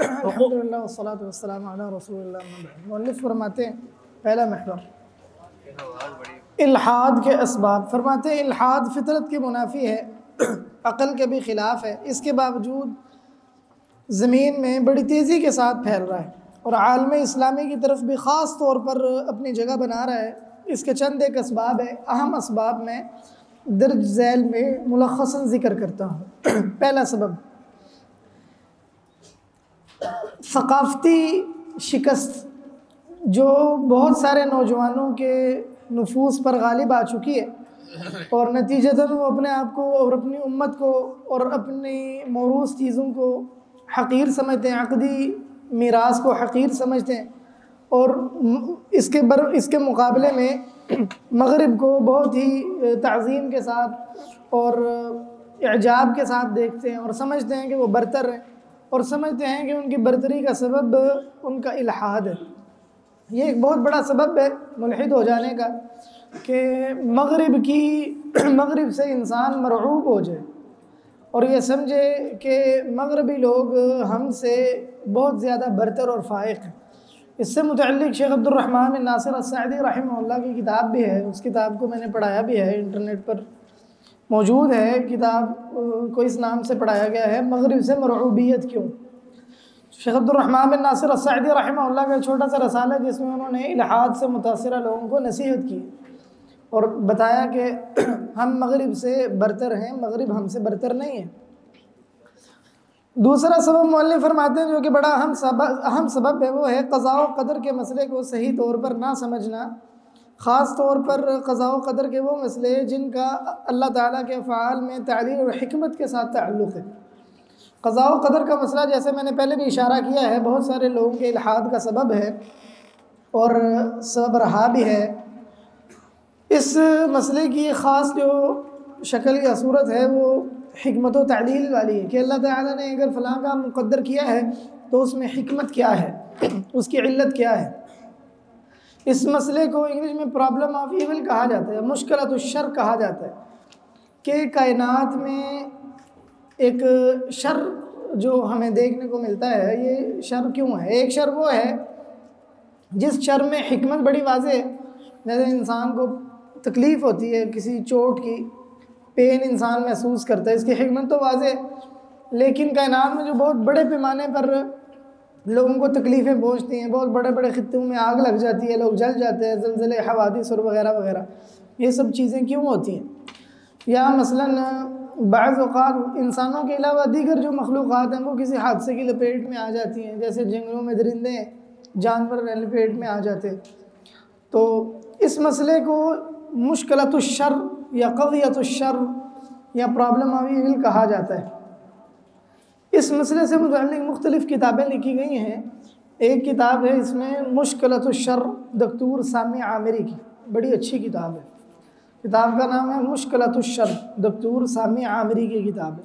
अल्हम्दुलिल्लाह वस्सलातु वस्सलामु अला रसूलिल्लाह। मुअल्लिफ फरमाते हैं पहला महवर इल्हाद के असबाब। फरमाते हैं इल्हाद फितरत के मुनाफी है, अक़ल के भी ख़िलाफ़ है, इसके बावजूद ज़मीन में बड़ी तेज़ी के साथ फैल रहा है और आलम इस्लामी की तरफ भी ख़ास तौर पर अपनी जगह बना रहा है। इसके चंद एक असबाब है, अहम असबाब में दर्ज झैल में मुलख्खसन ज़िक्र करता हूँ। पहला सबब सकाफ़ती शिकस्त, जो बहुत सारे नौजवानों के नफूस पर गालिब आ चुकी है और नतीजतन वो अपने आप को और अपनी उम्मत को और अपनी मौरूस चीज़ों को हक़ीर समझते हैं, अक़दी मीरास को हक़ीर समझते हैं, और इसके मुकाबले में मग़रिब को बहुत ही ताज़ीम के साथ और इजाब के साथ देखते हैं और समझते हैं कि वो बरतर हैं, और समझते हैं कि उनकी बरतरी का सबब उनका इल्हाद है। ये एक बहुत बड़ा सबब है मुल्हिद हो जाने का कि मग़रिब से इंसान मरऊब हो जाए और ये समझे कि मग़रिबी लोग हमसे बहुत ज़्यादा बरतर और फ़ाइक़ हैं। इससे मुतअल्लिक़ शेख अब्दुर्रहमान बिन नासिर अस्सअदी रहमहुल्लाह की किताब भी है, उस किताब को मैंने पढ़ाया भी है, इंटरनेट पर मौजूद है। किताब को इस नाम से पढ़ाया गया है, मग़रिब से मरऊबियत क्यों। शेख अब्दुर्रहमान बिन नासिर अस्सअदी रहमहुल्लाह का छोटा सा रसाला है जिसमें उन्होंने इल्हाद से मुतासिरा लोगों को नसीहत की और बताया कि हम मग़रिब से बरतर हैं, मग़रिब हमसे बरतर नहीं है। दूसरा सबब मुअल्लिफ फरमाते हैं जो कि बड़ा अहम सबब है, वो है क़ज़ा व क़दर के मसले को सही तौर पर ना समझना, ख़ास तौर पर क़ज़ा व क़दर के वो मसले जिनका अल्लाह ताला के अफ़आल में तालील और हिकमत के साथ ताल्लुक़ है। क़ज़ा व क़दर का मसला, जैसे मैंने पहले भी इशारा किया है, बहुत सारे लोगों के इल्हाद का सबब है और सबब रहा भी है। इस मसले की ख़ास जो शक्ल या सूरत है वो हिकमत व तालील वाली है कि अल्लाह ताला ने अगर फ़लाँ काम मुक़द्दर किया है तो उसमें हिकमत क्या है, उसकी इल्लत क्या है। इस मसले को इंग्लिश में प्रॉब्लम ऑफ ईविल कहा जाता है, मुश्किलात शर कहा जाता है कि कायनात में एक शर जो हमें देखने को मिलता है, ये शर क्यों है? एक शर वो है जिस शर में हिकमत बड़ी वाज़े है, जैसे इंसान को तकलीफ़ होती है, किसी चोट की पेन इंसान महसूस करता है, इसकी हिकमत तो वाज़े है। लेकिन कायनात में जो बहुत बड़े पैमाने पर लोगों को तकलीफ़ें पहुँचती हैं, बहुत बड़े बड़े खित्तों में आग लग जाती है, लोग जल जाते हैं, ज़लज़ले, हवादिस और वगैरह वगैरह, ये सब चीज़ें क्यों होती हैं? या मसलन बाज़ औक़ात इंसानों के अलावा दीगर जो मखलूक़ात हैं वो किसी हादसे की लपेट में आ जाती हैं, जैसे जंगलों में दरिंदे जानवर लपेट में आ जाते हैं। तो इस मसले को मुश्किलातुश्शर या क़ज़ियतुश्शर या प्रॉब्लम ऑफ ईविल कहा जाता है। इस मसले से मुतअल्लिक़ मुख्तलिफ़ किताबें लिखी गई हैं। एक किताब है इसमें मुश्किलातुश्शर दक्तूर सामी आमिरी की, बड़ी अच्छी किताब है। किताब का नाम है मुश्किलातुश्शर, दक्तूर सामी आमिरी की किताब है।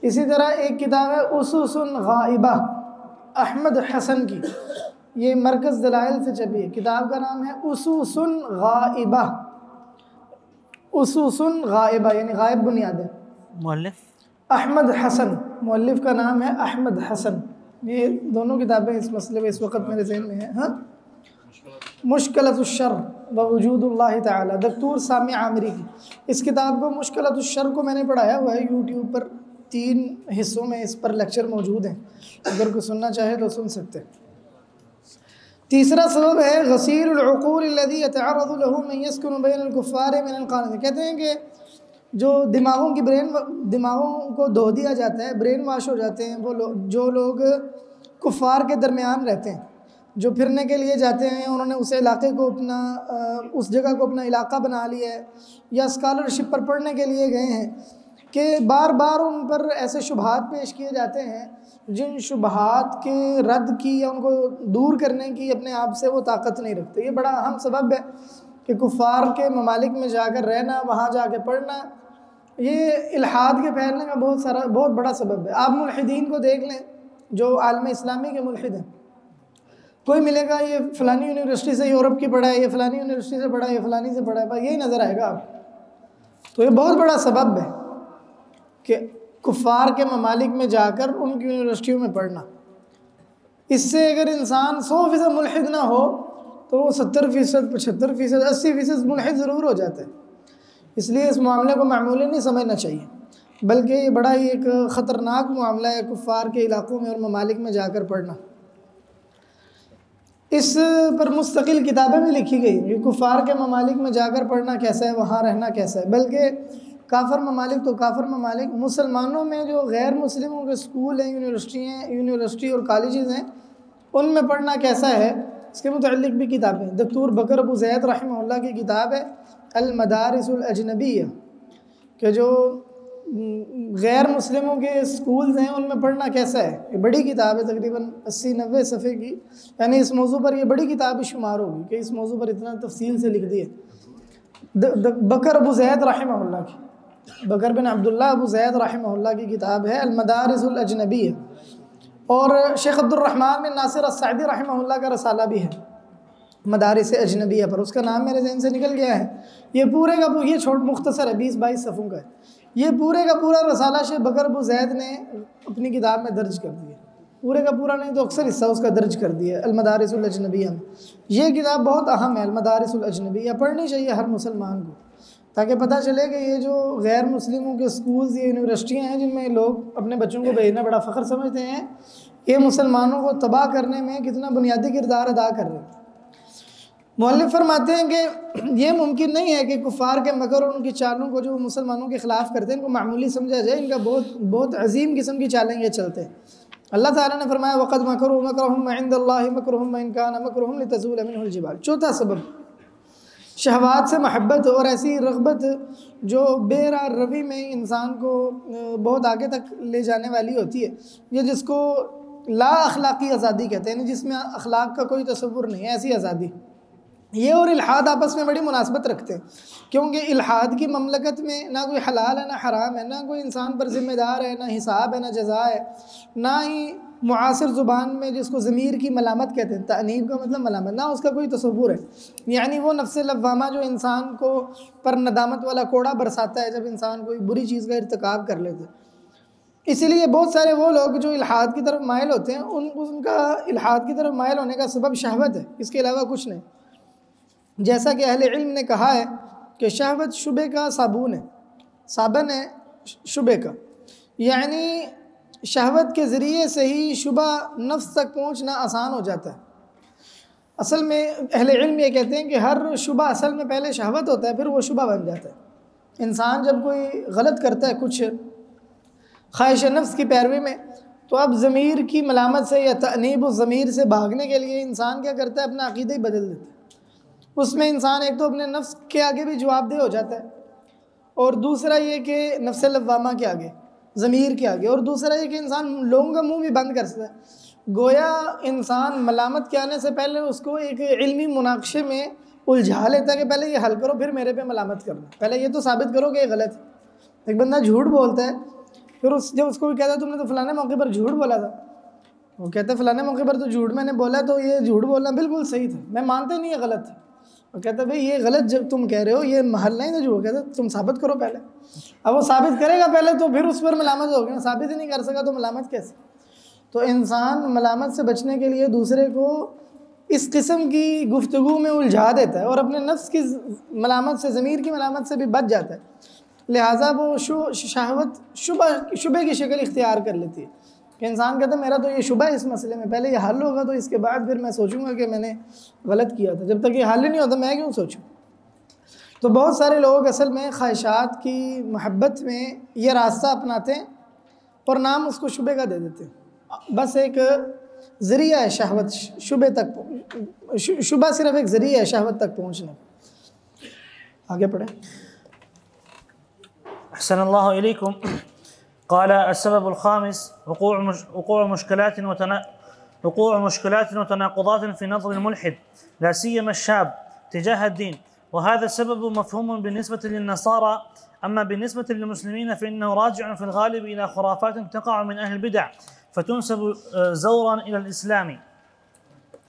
इसी तरह एक किताब है उसूसुन गाइबा, अहमद हसन की, ये मरकज़ दलाइल से छपी है। किताब का नाम है उसूसुन गाइबा, उसूसुन गाइबा यानी गायब बुनियादें। मुअल्लिफ अहमद हसन, मुअल्लिफ का नाम है अहमद हसन। ये दोनों किताबें इस मसले में इस वक्त मेरे ज़हन में हैं। हाँ, मुश्किलातुश्शर व वजूदुल्लाह ताला, दक्तूर सामी आमिरी की। इस किताब को मुश्किलातुश्शर को मैंने पढ़ाया हुआ है यूट्यूब पर, 3 हिस्सों में इस पर लेक्चर मौजूद हैं, अगर कोई सुनना चाहे तो सुन सकते हैं। तीसरा सबब है गसीरुल उक़ूल अल्लज़ी यतअर्रज़ु लहू मन यस्कुनु बैनल कुफ़्फ़ार मिनल क़ानितीन। कहते हैं कि जो दिमागों को धो दिया जाता है, ब्रेन वाश हो जाते हैं वो लोग, जो लोग कुफ़ार के दरमियान रहते हैं, जो फिरने के लिए जाते हैं, उन्होंने उस इलाके को अपना उस जगह को अपना इलाका बना लिया है, या स्कॉलरशिप पर पढ़ने के लिए गए हैं, कि बार बार उन पर ऐसे शुबहात पेश किए जाते हैं जिन शुबहात के रद्द की या उनको दूर करने की अपने आप से वो ताकत नहीं रखते। ये बड़ा अहम सबब है कि कुफ़ार के ममालिक में जाकर रहना, वहाँ जाकर पढ़ना, ये इल्हाद के फैलने का बहुत बड़ा सबब है। आप मुल्हिदीन को देख लें जो आलम इस्लामी के मुल्हिद हैं, कोई मिलेगा ये फ़लानी यूनिवर्सिटी से यूरोप की पढ़ा है, ये फ़लानी यूनिवर्सिटी से पढ़ा है, ये फ़लानी से पढ़ा है, बस यही नज़र आएगा आपको। तो ये बहुत बड़ा सबब है कि कुफ़ार के ममालिक में जाकर उनकी यूनिवर्सिटियों में पढ़ना। इससे अगर इंसान 100% मुल्हिद ना हो तो वो 70%, 75%, 80% मुल्हिद ज़रूर हो जाता है। इसलिए इस मामले को मामूली नहीं समझना चाहिए, बल्कि ये बड़ा ही एक ख़तरनाक मामला है कुफ़ार के इलाक़ों में और ममालिक में जाकर पढ़ना। इस पर मुस्तकिल किताबें भी लिखी गई कि कुफ़ार के ममालिक में जाकर पढ़ना कैसा है, वहाँ रहना कैसा है। बल्कि काफ़र ममालिक तो काफ़र ममालिक, मुसलमानों में जो गैर मुस्लिमों के स्कूल हैं, यूनिवर्सिटी और कॉलेजेस हैं, उनमें पढ़ना कैसा है, इसके मुतअल्लिक़ भी किताबें। दक्तूर बकर अबू ज़ैद रहमहुल्लाह की किताब है अल मदारिसुल अजनबिय्या, कि जो गैर मुस्लिमों के स्कूल्स हैं उनमें पढ़ना कैसा है। ये बड़ी किताब है, तकरीबन 80-90 सफ़े की, यानी इस मौजू पर ये बड़ी किताब शुमार होगी कि इस मौजू पर इतना तफसील से लिख दिए। बकर अबू ज़ैद रहमहुल्लाह की, बकर बिन अब्दुल्लाह अबू ज़ैद रहमहुल्लाह की किताब है अल मदारिसुल अजनबिय्या। और शेख अब्दुर्रहमान बिन नासिर अस्सादी रहमहुल्लाह का रसाला भी है मदारिस अजनबिय्या पर, उसका नाम मेरे जहन से निकल गया है। ये पूरे का ये छोट मुख्तसर है, 20-22 सफ़ों का है। ये पूरे का पूरा रसाला शेख बकर अबू ज़ैद ने अपनी किताब में दर्ज कर दिया, पूरे का पूरा नहीं तो अक्सर हिस्सा उसका दर्ज कर दिया अल मदारिसुल अजनबिय्या में। ये किताब बहुत अहम है, अल मदारिसुल अजनबिय्या, पढ़नी चाहिए हर मुसलमान को, ताकि पता चले कि ये जो गैर मुस्लिमों के स्कूल्स या यूनिवर्सिटियाँ हैं जिनमें लोग अपने बच्चों को भेजना बड़ा फ़ख्र समझते हैं, ये मुसलमानों को तबाह करने में कितना बुनियादी किरदार अदा कर रहे हैं। मुअल्लिफ फरमाते हैं कि ये मुमकिन नहीं है कि कुफ़ार के मकर और उनकी चालों को जो मुसलमानों के ख़िलाफ़ करते हैं इनको मामूली समझा जाए। इनका बहुत अजीम किस्म की चालें ये चलते हैं। अल्लाह ताला ने फरमाया वक़द मकरू मकरहुम इंदल्लाहि मकरुहुम इन कान मकरुहुम लितज़ूल मिनहुल जिबाल। चौथा सबब शहवात से महब्बत और ऐसी रग़बत जो बेरा रवी में इंसान को बहुत आगे तक ले जाने वाली होती है, ये जिसको ला अखलाक़ी आज़ादी कहते हैं, जिसमें अखलाक का कोई तसव्वुर नहीं है, ऐसी आज़ादी। ये और इल्हाद आपस में बड़ी मुनासबत रखते हैं, क्योंकि इल्हाद की ममलकत में ना कोई हलाल है ना हराम है, ना कोई इंसान पर ज़िम्मेदार है, ना हिसाब है ना जज़ा है, ना ही मुआसिर ज़ुबान में जिसको ज़मीर की मलामत कहते हैं, तानीब का मतलब मलामत ना, उसका कोई तसव्वुर है, यानी वो नफ्स लव्वामा जो इंसान को पर नदामत वाला कोड़ा बरसाता है जब इंसान कोई बुरी चीज़ का इर्तिकाब कर लेते हैं। इसीलिए बहुत सारे वो लोग जो इल्हाद की तरफ माइल होते हैं उनका इल्हाद की तरफ माइल होने का सबब शहवत है, इसके अलावा कुछ नहीं। जैसा कि अहले इल्म ने कहा है कि शहवत शुबे का साबुन है, साबन है शुबे का, यानी शहवत के ज़रिए से ही शुबा नफ्स तक पहुँचना आसान हो जाता है। असल में अहले इल्म ये कहते हैं कि हर शुबा असल में पहले शहवत होता है, फिर वो शुबा बन जाता है। इंसान जब कोई गलत करता है कुछ ख्वाहिश नफ्स की पैरवी में, तो अब ज़मीर की मलामत से या तअनीब ज़मीर से भागने के लिए इंसान क्या करता है, अपना अक़ीदा ही बदल देता है। उसमें इंसान एक तो अपने नफ्स के आगे भी जवाबदेह हो जाता है, और दूसरा ये कि नफ्स लव्वामा के आगे, ज़मीर के आगे, और दूसरा ये कि इंसान लोगों का मुंह भी बंद कर सकता है। गोया इंसान मलामत के आने से पहले उसको एक इल्मी मुनाक़शे में उलझा लेता है कि पहले ये हल करो फिर मेरे पे मलामत करना, पहले ये तो साबित करो कि ये गलत है। एक बंदा झूठ बोलता है, फिर जब उसको भी कहता है तुमने तो फ़लाने मौके पर झूठ बोला था, वो कहता है फ़लाने मौके पर तो झूठ मैंने बोला, तो ये झूठ बोलना बिल्कुल सही था, मैं मानता नहीं ये गलत था। वो कहता है भाई ये गलत जब तुम कह रहे हो, ये महल नहीं था झूठ, कहता तुम साबित करो पहले। अब वो साबित करेगा पहले तो फिर उस पर मलामत होगी ना, साबित ही नहीं कर सका तो मलामत कैसे। तो इंसान मलामत से बचने के लिए दूसरे को इस किस्म की गुफ्तगू में उलझा देता है और अपने नफ्स की मलामत से, ज़मीर की मलामत से भी बच जाता है। लिहाजा वो शहवत शुबे की शक्ल इख्तियार कर लेती है कि इंसान कहता है मेरा तो ये शुबा है इस मसले में, पहले ये हल होगा तो इसके बाद फिर मैं सोचूंगा कि मैंने गलत किया था, जब तक ये हल ही नहीं होता मैं क्यों सोचूं। तो बहुत सारे लोग असल में ख्वाहिशात की मोहब्बत में ये रास्ता अपनाते हैं और नाम उसको शुबे का दे देते हैं। बस एक ज़रिया है शहवत शुबे तक, शुबा सिर्फ एक ज़रिया है शहवत तक पहुँचने। आगे पढ़े। अहसनल्लाहु इलैकुम। क़ाल अस्सबब अल-ख़ामिस वक़ूअ मुश्किलात वतनाक़ुज़ात फ़ी नज़र अल-मुल्हिद ला सियमा अश-शाब तिजाह अद-दीन वहाज़ा सबब मफ़हूम बिनिस्बत लिन-नसारा अम्मा बिनिस्बत लिल-मुस्लिमीन फ़इन्नहु राजिअ फ़ी अल-ग़ालिब इला ख़ुराफ़ात तक़अ मिन अहल बिदअ फ़तुनसब ज़ौरन इला अल-इस्लाम।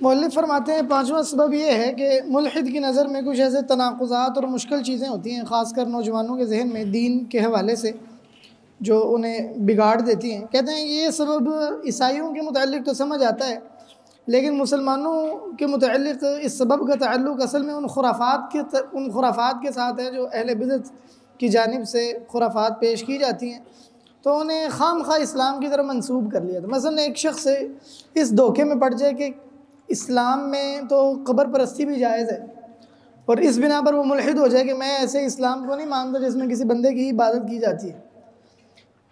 मौलिफ़ फरमाते हैं पांचवा सबब ये है कि मुल्हिद की नज़र में कुछ ऐसे तनाक़ुज़ात और मुश्किल चीज़ें होती हैं, ख़ासकर नौजवानों के जहन में दीन के हवाले से, जो उन्हें बिगाड़ देती हैं। कहते हैं ये सबब ईसाइयों के मुताल्लिक़ तो समझ आता है, लेकिन मुसलमानों के मुताल्लिक़ इस सबब का ताल्लुक़ असल में उन खुराफात के साथ है जो अहले बिदअत की जानिब से खुराफात पेश की जाती हैं, तो उन्हें खामखा इस्लाम की तरफ मंसूब कर लिया था। मसलन एक शख्स इस धोखे में पड़ जाए कि इस्लाम में तो कब्र परस्ती भी जायज़ है, और इस बिना पर वो मुल्हिद हो जाए कि मैं ऐसे इस्लाम को नहीं मानता जिसमें किसी बंदे की इबादत की जाती है,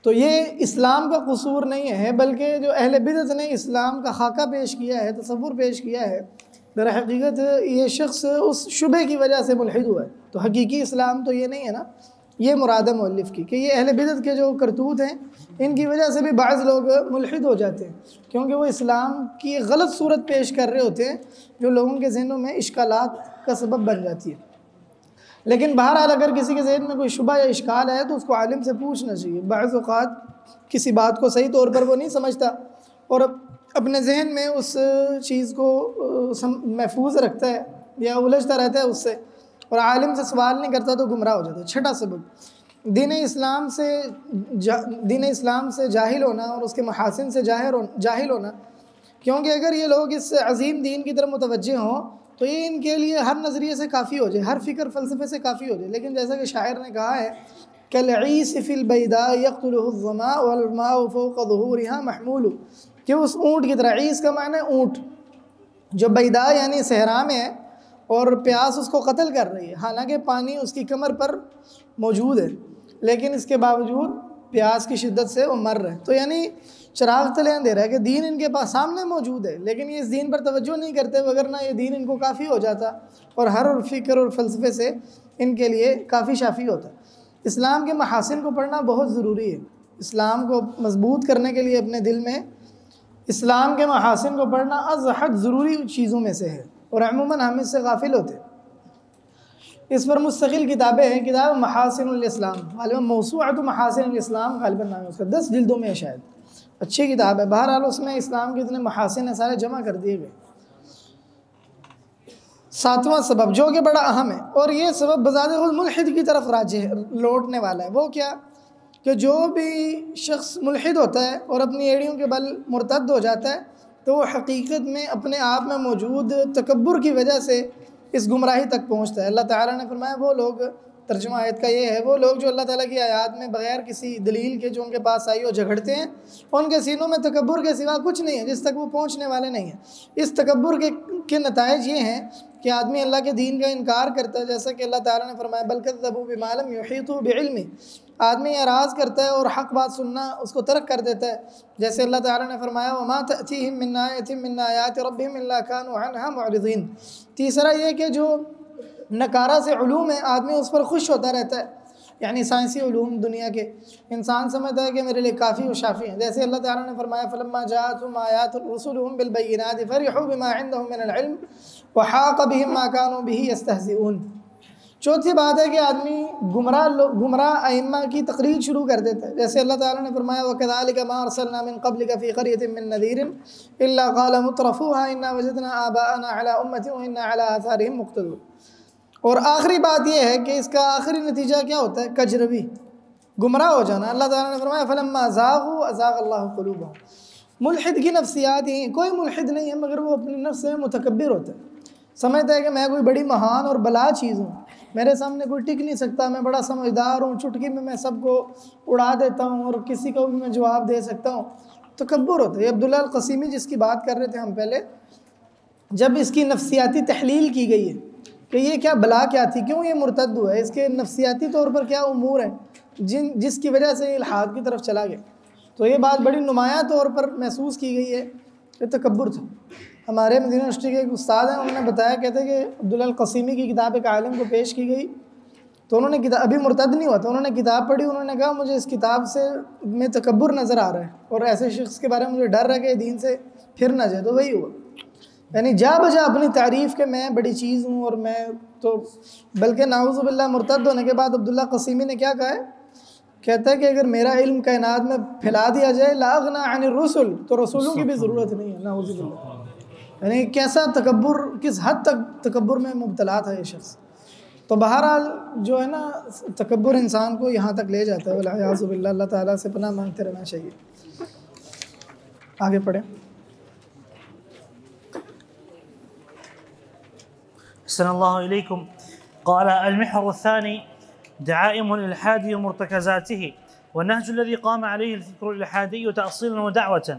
तो ये इस्लाम का कसूर नहीं है, बल्कि जो अहले बिदअत ने इस्लाम का खाका पेश किया है, तसव्वुर पेश किया है, दर हकीकत ये शख्स उस शुबे की वजह से मुल्हिद हुआ है। तो हकीकी इस्लाम तो ये नहीं है ना, ये मुराद है मुअल्लिफ़ की कि ये अहले बिदअत के जो करतूत हैं इनकी वजह से भी बाज़ लोग मुल्हिद हो जाते हैं, क्योंकि वो इस्लाम की गलत सूरत पेश कर रहे होते हैं जो लोगों के ज़हनों में इश्कालात का सबब बन जाती है। लेकिन बहरहाल अगर किसी के ज़हन में कोई शुबा या इश्काल है तो उसको आलिम से पूछना चाहिए। बाज़ औक़ात किसी बात को सही तौर पर वो नहीं समझता और अपने जहन में उस चीज़ को महफूज रखता है या उलझता रहता है उससे, और आलिम से सवाल नहीं करता तो गुमराह हो जाता है। छठा सबब दीन इस्लाम से जाहिल होना और उसके महासिन से जाहिल होना, क्योंकि अगर ये लोग इस अज़ीम दीन की तरफ मुतवज्जे हों तो ये इनके लिए हर नज़रिए से काफ़ी हो जाए, हर फ़िक्र फ़लसफ़े से काफ़ी हो जाए। लेकिन जैसा कि शायर ने कहा है, कल-ईस फ़िल बैदा यक़्तुलुहु ज़मा वल माउ फ़ौक़ ज़ुहूरिहा महमूल, कि उस ऊँट की तरह, ईस का माना है ऊँट, जो बैदा यानी सहरा में है और प्यास उसको कत्ल कर रही है, हालांकि पानी उसकी कमर पर मौजूद है, लेकिन इसके बावजूद प्यास की शिद्दत से वो मर रहे हैं। तो यानी चिराग तले दे रहा है कि दीन इनके पास सामने मौजूद है, लेकिन ये इस दीन पर तवज्जो नहीं करते, वगरना ये दीन इनको काफ़ी हो जाता और हर फ़िक्र और फ़लसफ़े से इनके लिए काफ़ी शाफ़ी होता। इस्लाम के महासिन को पढ़ना बहुत ज़रूरी है। इस्लाम को मजबूत करने के लिए अपने दिल में इस्लाम के महासिन को पढ़ना अज़हद ज़रूरी चीज़ों में से है, और अमूमन हम इससे गाफिल होते हैं। इस पर मुस्तकिल किताबें हैं, किताब महासिनुल इस्लाम, गालिबन मौसूअत महासिनुल इस्लाम गालिबन नाम है उसका, 10 जिल्दों में है शायद, अच्छी किताब है। बहरहाल उसमें इस्लाम के इतने महासिन हैं सारे जमा कर दिए गए। सातवां सबब जो कि बड़ा अहम है, और ये सबब बज़ाते खुद मुल्हिद की तरफ राजिह लौटने वाला है, वो क्या कि जो भी शख्स मुल्हिद होता है और अपनी एड़ियों के बल मुर्तद हो जाता है तो वो हकीकत में अपने आप में मौजूद तकब्बुर की वजह से इस गुमराही तक पहुँचता है। अल्लाह ताला ने फरमाया वो लोग, तर्जुमा आयत का ये है, वो लोग जो अल्लाह ताला की आयत में बग़ैर किसी दलील के जो उनके पास आई हो झगड़ते हैं, उनके सीनों में तकब्बुर के सिवा कुछ नहीं है जिस तक वो पहुँचने वाले नहीं हैं। इस तकब्बुर के नताइज ये हैं कि आदमी अल्लाह के दीन का इनकार करता है, जैसा कि अल्लाह ताला ने फरमाया बल कज़्ज़बू बिमा लम युहीतू बिइल्मी, आदमी एराज़ करता है और हक़ बात सुनना उसको तर्क कर देता है, जैसे अल्लाह ताला ने फरमाया वमा तअतीहिम मिन आयतिन मिन आयाति रब्बिहिम इल्ला कानू अन्हा मुअरिज़ीन। तीसरा ये कि जो नकारा से उलूम है आदमी उस पर खुश होता रहता है, यानी साइंसी उलूम दुनिया के इंसान समझता है कि मेरे लिए काफ़ी और शाफ़ी हैं, जैसे अल्लाह ताला ने फरमाया फलम्मा जाअतहुम आयातुर रुसुलुहुम बिल बय्यिनाति फरिहू बिमा इंदहुम मिनल इल्म व हाक़ बिहिम मा कानू बिही यस्तहज़िऊन। चौथी बात है कि आदमी गुमराह अइम्मा की तकरीर शुरू कर देता है, जैसे अल्लाह ताला ने फरमाया वकज़ालिका मा अरसलना मिन क़ब्लिका फ़ी क़रयतिन मिन नज़ीरिन इल्ला क़ाला मुत्रफ़ूहा इन्ना वजदना आबाअना अला उम्मतिन व इन्ना अला आथारिहिम मुक़्तदून। और आखिरी बात यह है कि इसका आखिरी नतीजा क्या होता है, कजरवी, गुमराह हो जाना। अल्लाह ताला ने फरमाया फलम्मा ज़ाग़ू अज़ाग़ल्लाहु क़ुलूबहुम। मुल्हिद की नफ्सियात ही, कोई मुल्हिद नहीं है मगर वो अपनी नफ्स में मुतकब्बिर होता है, समझता है कि मैं कोई बड़ी महान और बला चीज़ हूँ, मेरे सामने कोई टिक नहीं सकता, मैं बड़ा समझदार हूँ, चुटकी में मैं सबको उड़ा देता हूँ और किसी को भी मैं जवाब दे सकता हूँ। तकब्बुर होता है। अब्दुल्ला अल क़सीमी जिसकी बात कर रहे थे हम पहले, जब इसकी नफ्सियाती तहलील की गई है कि ये क्या बला क्या थी, क्यों ये मुर्तद हुआ है, इसके नफ्सियाती तौर पर क्या उमूर हैं जिसकी वजह से इल्हाद की तरफ चला गया, तो ये बात बड़ी नुमायाँ तौर पर महसूस की गई है कि तकब्बुर था। हमारे मदीना यूनिवर्सिटी के एक उस्ताद हैं, उन्होंने बताया, कहते कि अब्दुल्ला अल क़सीमी की किताब एक आलिम को पेश की गई, तो उन्होंने किताब, अभी मुर्तद नहीं हुआ था, उन्होंने किताब पढ़ी, उन्होंने कहा मुझे इस किताब से में तकब्बुर नज़र आ रहा है और ऐसे शख्स के बारे में मुझे डर रहा है कि दीन से फिर ना जाए। तो वही हुआ, यानी जा बजा अपनी तारीफ़ के मैं बड़ी चीज़ हूँ और मैं तो, बल्कि नाऊज़ु बिल्लाह मुर्तद होने के बाद अब्दुल्ला क़सीमी ने क्या कहा है, कहता है कि अगर मेरा इल्म कायनात में फैला दिया जाए ला अग़ना अनिर रुसुल, तो रसूलों की भी ज़रूरत नहीं है, नाऊज़ु बिल्लाह। यानी कैसा तकब्बुर, किस हद तक तकब्बुर में मुब्तला था ये शख्स। तो बहरहाल जो है ना तकब्बुर इंसान को यहाँ तक ले जाता है, वलियाज़ु बिल्लाह। अल्लाह ताला से पनाह मांगते रहना चाहिए। आगे पढ़ें। अहसनल्लाहु इलैकुम। क़ाल अल-महर अथ-थानी दआइम अल-इल्हाद व मुर्तकज़ातिही व नहज अलज़ी क़ाम अलैहि अल-फ़िक्र अल-इल्हादी तअसीलन व दअवतन।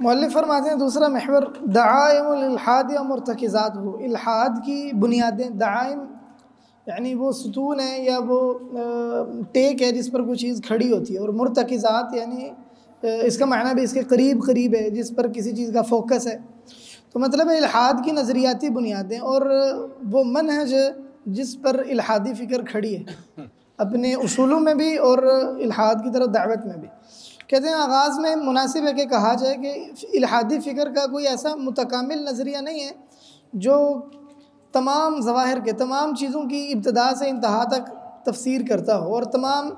मुअल्लिफ़ फरमाते हैं दूसरा महवर दआइमुल इल्हाद व मुर्तकिज़ातहु, इल्हाद की बुनियादें। दआइम यानी वो सुतून है या वो टेक है जिस पर कोई चीज़ खड़ी होती है, और मुर्तकिज़ात यानी इसका मायना भी इसके करीब है, जिस पर किसी चीज़ का फोकस है। तो मतलब है इल्हाद की नज़रियाती बुनियादें और वो मनहज जिस पर इल्हादी फ़िक्र खड़ी है अपने उसूलों में भी और इल्हाद की तरफ दावत में भी। कहते हैं आगाज़ में मुनासिब है कि कहा जाए कि इल्हादी फ़िक्र का कोई ऐसा मुतकामिल नज़रिया नहीं है जो तमाम ज़वाहिर के तमाम चीज़ों की इब्तदा से इंतहा तक तफसीर करता हो और तमाम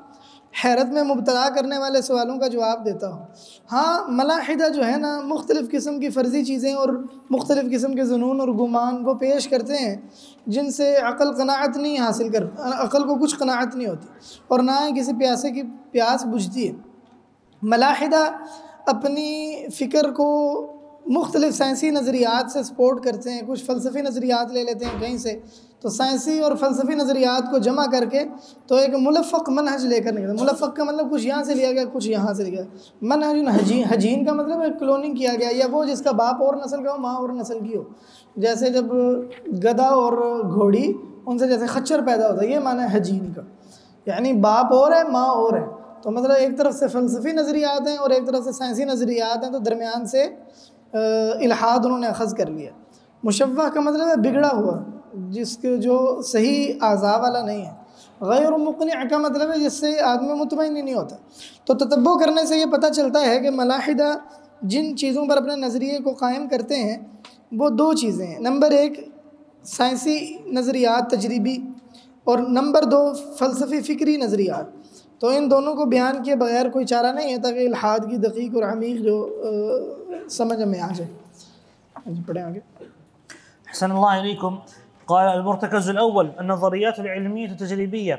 हैरत में मुब्तला करने वाले सवालों का जवाब देता हो। हाँ, मलाहिदा जो है ना मुख्तलिफ़ किस्म की फ़र्ज़ी चीज़ें और मुख्तलिफ़ किस्म के जुनून और गुमान वो पेश करते हैं जिनसे अक़ल कनाअत नहीं हासिल कर, अक़ल को कुछ कनाअत नहीं होती और ना ही किसी प्यासे की प्यास बुझती है। मलाहिदा अपनी फ़िक्र को मुख्तलिफ़ साइंसी नज़रियात से सपोर्ट करते हैं, कुछ फ़लसफ़ी नज़रियात ले लेते हैं कहीं से, तो साइंसी और फ़लसफ़ी नज़रियात को जमा करके तो एक मुलफ़्फ़क़ मनहज लेकर निकले। मुलफ़्फ़क़ का मतलब कुछ यहाँ से लिया गया, कुछ यहाँ से लिया गया। मनहज हजीन का मतलब है क्लोनिंग किया गया, या वो जिसका बाप और नस्ल का हो माँ और नस्ल की हो। जैसे जब गधा और घोड़ी उनसे जैसे खच्चर पैदा होता है, ये माना है हजीन का, यानी बाप और है माँ और है। तो मतलब एक तरफ से फ़लसफ़ी नज़रियात हैं और एक तरफ से साइंसी नज़रियात हैं, तो दरमियान से इल्हाद उन्होंने अख़ज़ कर लिया। मुशव्वह का मतलब है बिगड़ा हुआ, जिसके जो सही आज़ा वाला नहीं है। गैर मुक़निअ का मतलब है जिससे आदमी मुतमईन नहीं होता। तो ततब्बु करने से ये पता चलता है कि मलाहिदा जिन चीज़ों पर अपने नज़रिए को कायम करते हैं वो दो चीज़ें हैं। नंबर एक साइंसी नज़रियात तजरीबी, और नंबर दो फ़लसफ़ी फ़िक्री नज़रियात। तो इन दोनों को बयान किए बगैर कोई चारा नहीं है ताकि इल्हाद की दक़ीक़ और अमीक़ जो समझ में आ जाए। पढ़ें आगे। अहसनल्लाहु इलैकुम। क़ाल अल-मुर्तकज़ अल-अव्वल अन-नज़रियात अल-इल्मिय्यah अत-तजरीबिय्यah।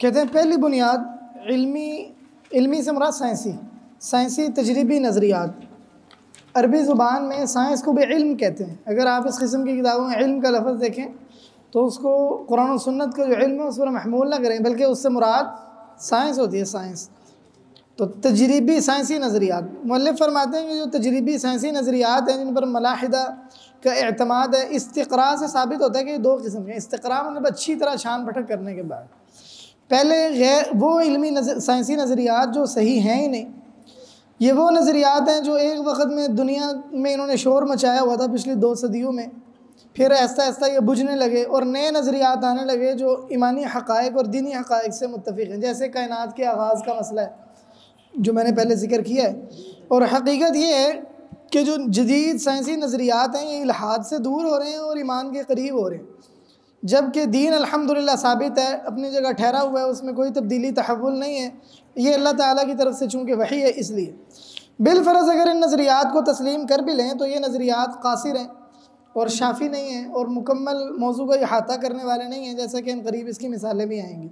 कहते हैं पहली बुनियाद इल्मी से मुराद साइंसी तजरीबी नज़रियात। अरबी ज़ुबान में साइंस को भी इल्म कहते हैं। अगर आप इस किस्म की किताबों में इल्म का लफ्ज़ देखें तो उसको कुरान और सुन्नत का जो इल्म है उस पर महमूल ना करें, बल्कि उससे मुराद साइंस होती है साइंस। तो तजरीबी साइंसी नज़रियात, मुअल्लिफ़ फरमाते हैं कि जो तजरीबी साइंसी नज़रियात हैं जिन पर मलाहिदा का एतमाद है, इस्तिक़रा से साबित होता है कि दो किस्म के। इस्तिक़रा मतलब अच्छी तरह छान पटक करने के बाद, पहले गैर वो इल्मी साइंसी नज़रियात जो सही हैं ही नहीं, ये वो नज़रियात हैं जो एक वक्त में दुनिया में इन्होंने शोर मचाया हुआ था पिछली 2 सदियों में, फिर ऐसा ऐसा ये बुझने लगे और नए नज़रियात आने लगे जो ईमानी हक़ाइक़ और दीनी हक़ाइक़ से मुत्तफ़िक़ हैं। जैसे कायनात के आगाज़ का मसला है जो मैंने पहले ज़िक्र किया है। और हकीकत ये है कि जो जदीद साइंसी नज़रियात हैं ये इल्हाद से दूर हो रहे हैं और ईमान के करीब हो रहे हैं, जबकि दीन अल्हम्दुलिल्लाह साबित है, अपनी जगह ठहरा हुआ है, उसमें कोई तब्दीली तहव्वुल नहीं है। ये अल्लाह ताला की तरफ से चूँकि वही है, इसलिए बिलफ़र्ज़ अगर इन नज़रियात को तस्लीम कर भी लें तो ये नज़रियात कासिर हैं और शाफ़ी नहीं हैं और मुकम्मल मौजू का इहाता करने वाले नहीं हैं, जैसा कि इन करीब इसकी मिसालें भी आएंगी।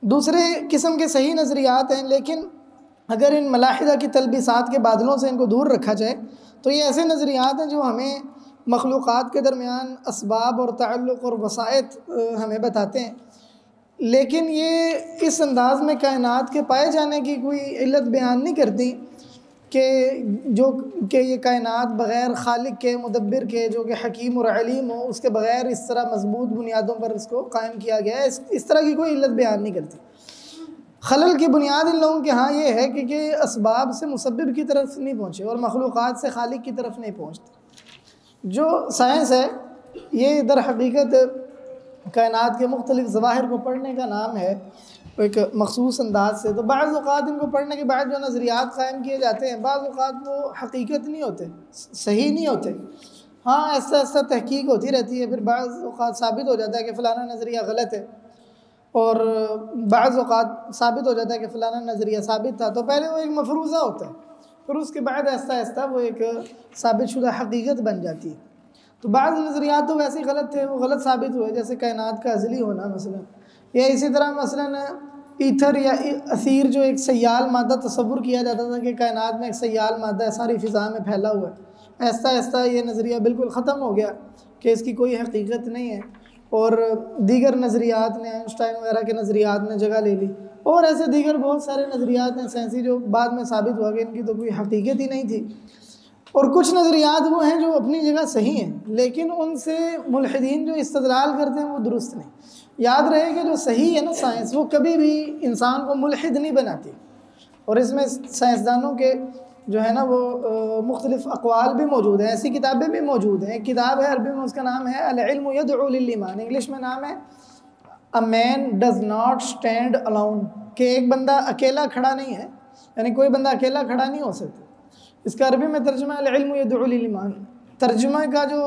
दूसरे किस्म के सही नज़रियात हैं, लेकिन अगर इन मलाहिदा की तलबीसात के बादलों से इनको दूर रखा जाए तो ये ऐसे नज़रियात हैं जो हमें मखलूक़ात के दरमियान असबाब और ताल्लुक़ और वसाइत हमें बताते हैं, लेकिन ये इस अंदाज़ में कायनात के पाए जाने की कोई इल्लत बयान नहीं करती कि ये कायनात बग़ैर खालिक के, मुदब्बिर के, जो कि हकीम और अलीम हो, उसके बग़ैर इस तरह मजबूत बुनियादों पर इसको कायम किया गया है। इस तरह की कोई इल्लत बयान नहीं करती। खलल की बुनियाद इन लोगों के यहाँ ये है कि असबाब से मुसब्बिब की तरफ नहीं पहुँचे और मखलूक़ात से खालिक की तरफ नहीं पहुँचते। जो साइंस है ये दर हकीकत कायनात के मुख्तलिफ़ ज़वाहिर को पढ़ने का नाम है एक मखसूस अंदाज से। तो बाज़ औक़ात इनको पढ़ने के बाद जो नज़रियात क़ायम किए जाते हैं, बाज़ औक़ात वो हकीकत नहीं होते, सही नहीं होते। हाँ, ऐसा ऐसा तहकीक होती रहती है, फिर बाज़ औक़ात साबित हो जाता है कि फ़लाना नज़रिया गलत है और बाज़ औक़ात साबित हो जाता है कि फ़लाना नज़रिया साबित था। तो पहले वो एक मफरूज़ा होता है, फिर उसके बाद आहिस्ता आहिस्ता वो एक साबित शुदा हकीकत बन जाती है। तो बाज़ नज़रियात तो वैसे ही गलत थे, वो गलत साबित हुए, जैसे कायनात का अज़ली होना मसलन, या इसी तरह मसलन ईथर या असीर जो एक सयाल मादा तसव्वुर किया जाता था कि कायनात में एक सयाल मादा है, सारी फ़िज़ा में फैला हुआ है। आहिस्ता आहिस्ता ये नज़रिया बिल्कुल ख़त्म हो गया कि इसकी कोई हकीकत नहीं है और दीगर नज़रियात ने, आइंस्टाइन वगैरह के नज़रियात ने जगह ले ली। और ऐसे दीगर बहुत सारे नज़रियात हैं साइंसी जो बाद में साबित हुआ कि इनकी तो कोई हकीकत ही नहीं थी। और कुछ नज़रियात वो हैं जो अपनी जगह सही हैं, लेकिन उनसे मुल्हिदीन जो इस्तदलाल करते हैं वो दुरुस्त नहीं। याद रहे कि जो सही है ना साइंस, वो कभी भी इंसान को मुल्हिद नहीं बनाती। और इसमें साइंसदानों के जो है ना वो मुख्तलिफ़ अक़वाल भी मौजूद हैं, ऐसी किताबें भी मौजूद हैं। एक किताब है अरबी में, उसका नाम है अल-इल्मु यदउ लिल-ईमान, इंग्लिश में नाम है a man does not stand alone, कि एक बंदा अकेला खड़ा नहीं है, यानी कोई बंदा अकेला खड़ा नहीं हो सकता। इसका अरबी में तर्जुमा अल-इल्मु यदउ लिल-ईमान। तर्जुमा का जो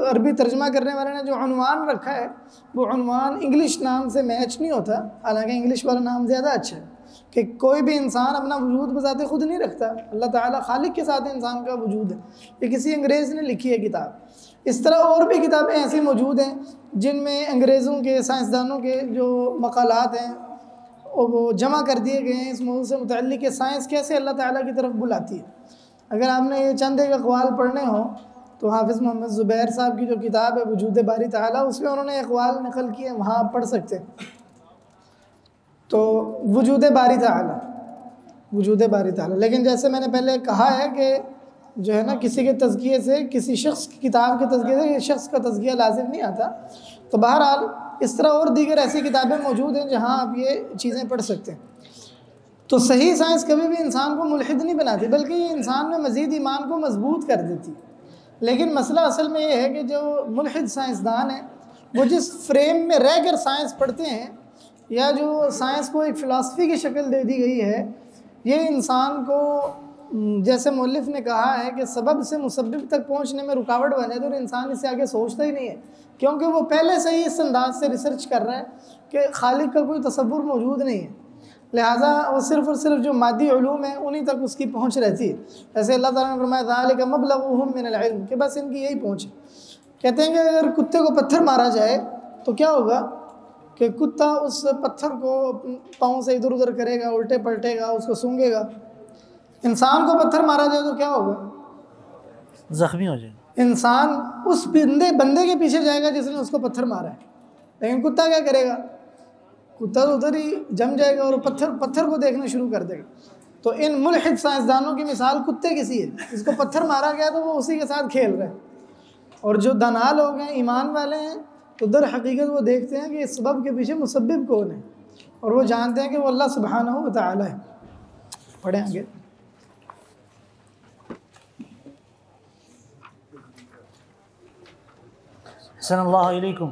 अरबी तर्जुमा करने वाले ने जो उन्वान रखा है वो उन्वान इंग्लिश नाम से मैच नहीं होता, हालांकि इंग्लिश वाला नाम ज़्यादा अच्छा है कि कोई भी इंसान अपना वजूद बज़ाते खुद नहीं रखता, अल्लाह ताला खालिक के साथ इंसान का वजूद है। ये किसी अंग्रेज़ ने लिखी है किताब। इस तरह और भी किताबें ऐसी मौजूद हैं जिनमें अंग्रेज़ों के साइंसदानों के जो मकालात हैं वो जमा कर दिए गए हैं इस मौजूद से मुतअल्लिक़ कि साइंस कैसे अल्लाह ताला की तरफ बुलाती है। अगर आपने ये चंद एक अक़वाल पढ़ने हों तो हाफ़िज़ मोहम्मद ज़ुबैर साहब की जो किताब है वजूद बारी ताला, उसमें उन्होंने अक़वाल नकल किए, वहाँ आप पढ़ सकते हैं। तो वजूद बारी ताला, वजूद बारी ताला। लेकिन जैसे मैंने पहले कहा है कि जो है ना किसी के तज़किये से, किसी शख्स की किताब के तज़किये से शख्स का तज़किया लाजिम नहीं आता। तो बहरहाल इस तरह और दीगर ऐसी किताबें मौजूद हैं जहाँ आप ये चीज़ें पढ़ सकते हैं। तो सही साइंस कभी भी इंसान को मुल्हिद नहीं बनाती, बल्कि ये इंसान में मज़ीद ईमान को मजबूत कर देती है। लेकिन मसला असल में ये है कि जो मुल्हिद साइंसदान हैं वो जिस फ्रेम में रह कर साइंस पढ़ते हैं, या जो साइंस को एक फ़िलासफ़ी की शक्ल दे दी गई है, ये इंसान को, जैसे मुअल्लिफ़ ने कहा है कि सबब से मुसब्बिब तक पहुंचने में रुकावट बन जाती है, और इंसान इससे आगे सोचता ही नहीं है, क्योंकि वो पहले से ही इस अंदाज से रिसर्च कर रहा है कि खालिक का कोई तसव्वुर मौजूद नहीं है। लिहाजा वो सिर्फ़ और सिर्फ जो मादी उलूम है उन्हीं तक उसकी पहुँच रहती है। जैसे अल्लाह ताला ने फरमाया ज़ालिका मबलगुहुम मिनल इल्म, कि बस इनकी यही पहुँच है। कहते हैं कि अगर कुत्ते को पत्थर मारा जाए तो क्या होगा कि कुत्ता उस पत्थर को पाँव से इधर उधर करेगा, उल्टे पलटेगा, उसको सूंघेगा। इंसान को पत्थर मारा जाए तो क्या होगा? ज़ख्मी हो जाएगा। इंसान उस बंदे के पीछे जाएगा जिसने उसको पत्थर मारा है, लेकिन कुत्ता क्या करेगा? कुत्ता तो उधर ही जम जाएगा और पत्थर को देखना शुरू कर देगा। तो इन मुल्हिद साइंसदानों की मिसाल कुत्ते की सी है, इसको पत्थर मारा गया तो वो उसी के साथ खेल रहे हैं। और जो दाना लोग हैं, ईमान वाले हैं, तो दर हकीकत वो देखते हैं कि इस सबब के पीछे मुसब्बिब कौन है, और वो जानते हैं कि वो अल्लाह सुब्हानहू व तआला है। पढ़ें आगे। सल्लल्लाहु अलैकुम।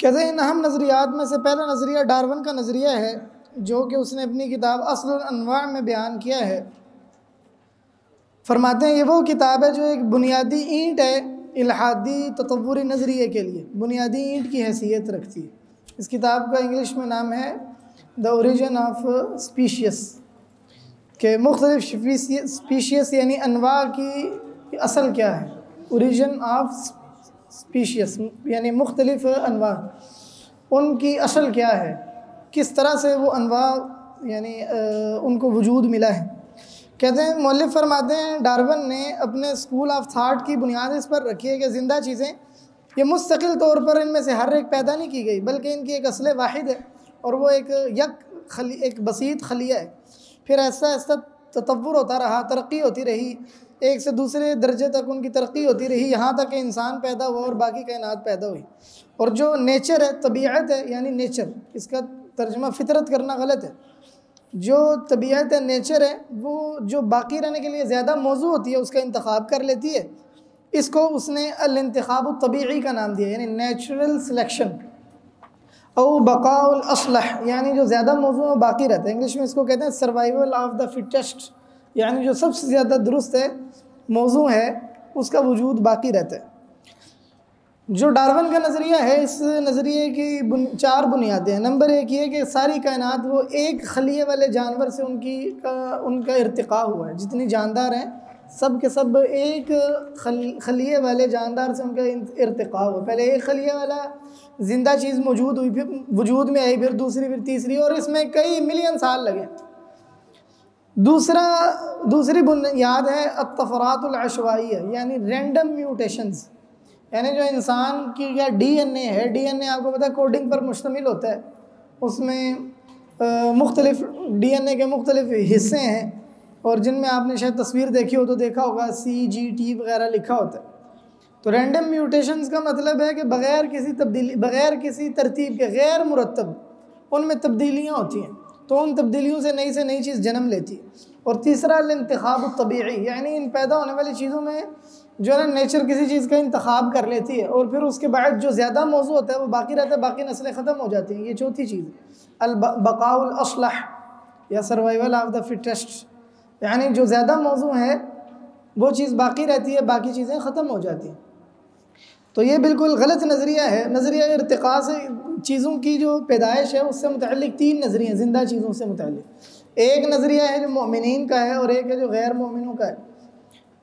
कहते हैं इन अहम नज़रियात में से पहला नज़रिया डार्विन का नज़रिया है, जो कि उसने अपनी किताब अस्लुल अनवा में बयान किया है। फरमाते हैं ये वो किताब है जो एक बुनियादी ईंट है इल्हादी ततव्वुरी नज़रिए के लिए, बुनियादी ईंट की हैसियत रखती है। इस किताब का इंग्लिश में नाम है द ओरिजिन ऑफ स्पीशीज़, के मुख्तलिफ स्पीशीज़ यानी अनवा की असल क्या है, ओरिजिन ऑफ स्पीशीज़ यानी मुख्तलिफ अनवा, उनकी असल क्या है, किस तरह से वो अनवा यानी उनको वजूद मिला है। कहते हैं मुअल्लिफ फरमाते हैं डार्विन ने अपने स्कूल ऑफ थाट की बुनियाद इस पर रखी है कि ज़िंदा चीज़ें ये मुस्तकिल तौर पर इनमें से हर एक पैदा नहीं की गई, बल्कि इनकी एक असल वाहिद है और वो एक बसीत खलिया है। फिर ऐसा ऐसा ततव्वुर होता रहा, तरक्की होती रही, एक से दूसरे दर्जे तक उनकी तरक्की होती रही, यहाँ तक कि इंसान पैदा हुआ और बाकी कायनात पैदा हुई। और जो नेचर है, तबीयत है, यानी नेचर, इसका तर्जुमा फितरत करना गलत है, जो तबीयत है, नेचर है, वो जो बाकी रहने के लिए ज़्यादा मौजू होती है उसका इंतखाब कर लेती है। इसको उसने अल-इंतिखाब तबीई का नाम दिया, यानी नेचुरल सिलेक्शन, और बकाउल असलह यानी जो ज़्यादा मौजू में बाकी रहता है। इंग्लिश में इसको कहते हैं सर्वाइवल ऑफ द फिटेस्ट, यानी जो सबसे ज़्यादा दुरुस्त है, मौजू है, उसका वजूद बाकी रहता है। जो डार्विन का नज़रिया है, इस नज़रिए की 4 बुनियादें हैं। नंबर 1 ये कि सारी कायनात वो एक खलिए वाले जानवर से उनका इर्तिक़ा हुआ है। जितनी जानदार हैं सब के सब एक खलिए वाले जानदार से उनका इर्तिक़ा हुआ। पहले एक खलिए वाला ज़िंदा चीज़ मौजूद हुई, फिर वजूद में आई, फिर दूसरी, फिर तीसरी, और इसमें कई मिलियन साल लगे। दूसरी बुनियाद है अत्तफ़रातुल अशवाइया, यानी रैंडम म्यूटेशंस, यानी जो इंसान की क्या डीएनए है, डीएनए आपको पता है कोडिंग पर मुश्तमिल होता है, उसमें मुख्तलिफ डीएनए के मुख्तलिफ हिस्से हैं, और जिनमें आपने शायद तस्वीर देखी हो तो देखा होगा CGT वगैरह लिखा होता है। तो रैंडम म्यूटेशंस का मतलब है कि बग़ैर किसी तब्दीली, बग़ैर किसी तरतीब के, गैर मुरतब उनमें तब्दीलियाँ होती हैं, तो उन तब्दीलियों से नई चीज़ जन्म लेती है। और तीसरा इंतखाब तबीई, यानी इन पैदा होने वाली चीज़ों में जो है ना नेचर किसी चीज़ का इंतखाब कर लेती है, और फिर उसके बाद जो ज़्यादा मौजू होता है वो बाकी रहता है, बाकी नस्लें ख़त्म हो जाती हैं। ये चौथी चीज़ है अल-बक़ाउल असलह या सर्वाइवल ऑफ द फिटेस्ट, यानी जो ज़्यादा मौजू है वो चीज़ बाकी रहती है, बाकी चीज़ें ख़त्म हो जाती हैं। तो ये बिल्कुल गलत नज़रिया है। नज़रिया इर्तिक़ा से चीज़ों की जो पैदाइश है उससे मुतअल्लिक़ 3 नज़रिए हैं ज़िंदा चीज़ों से मुतअल्लिक़। एक नज़रिया है जो मोमिनीन का है और एक है जो गैर मोमिनों का है।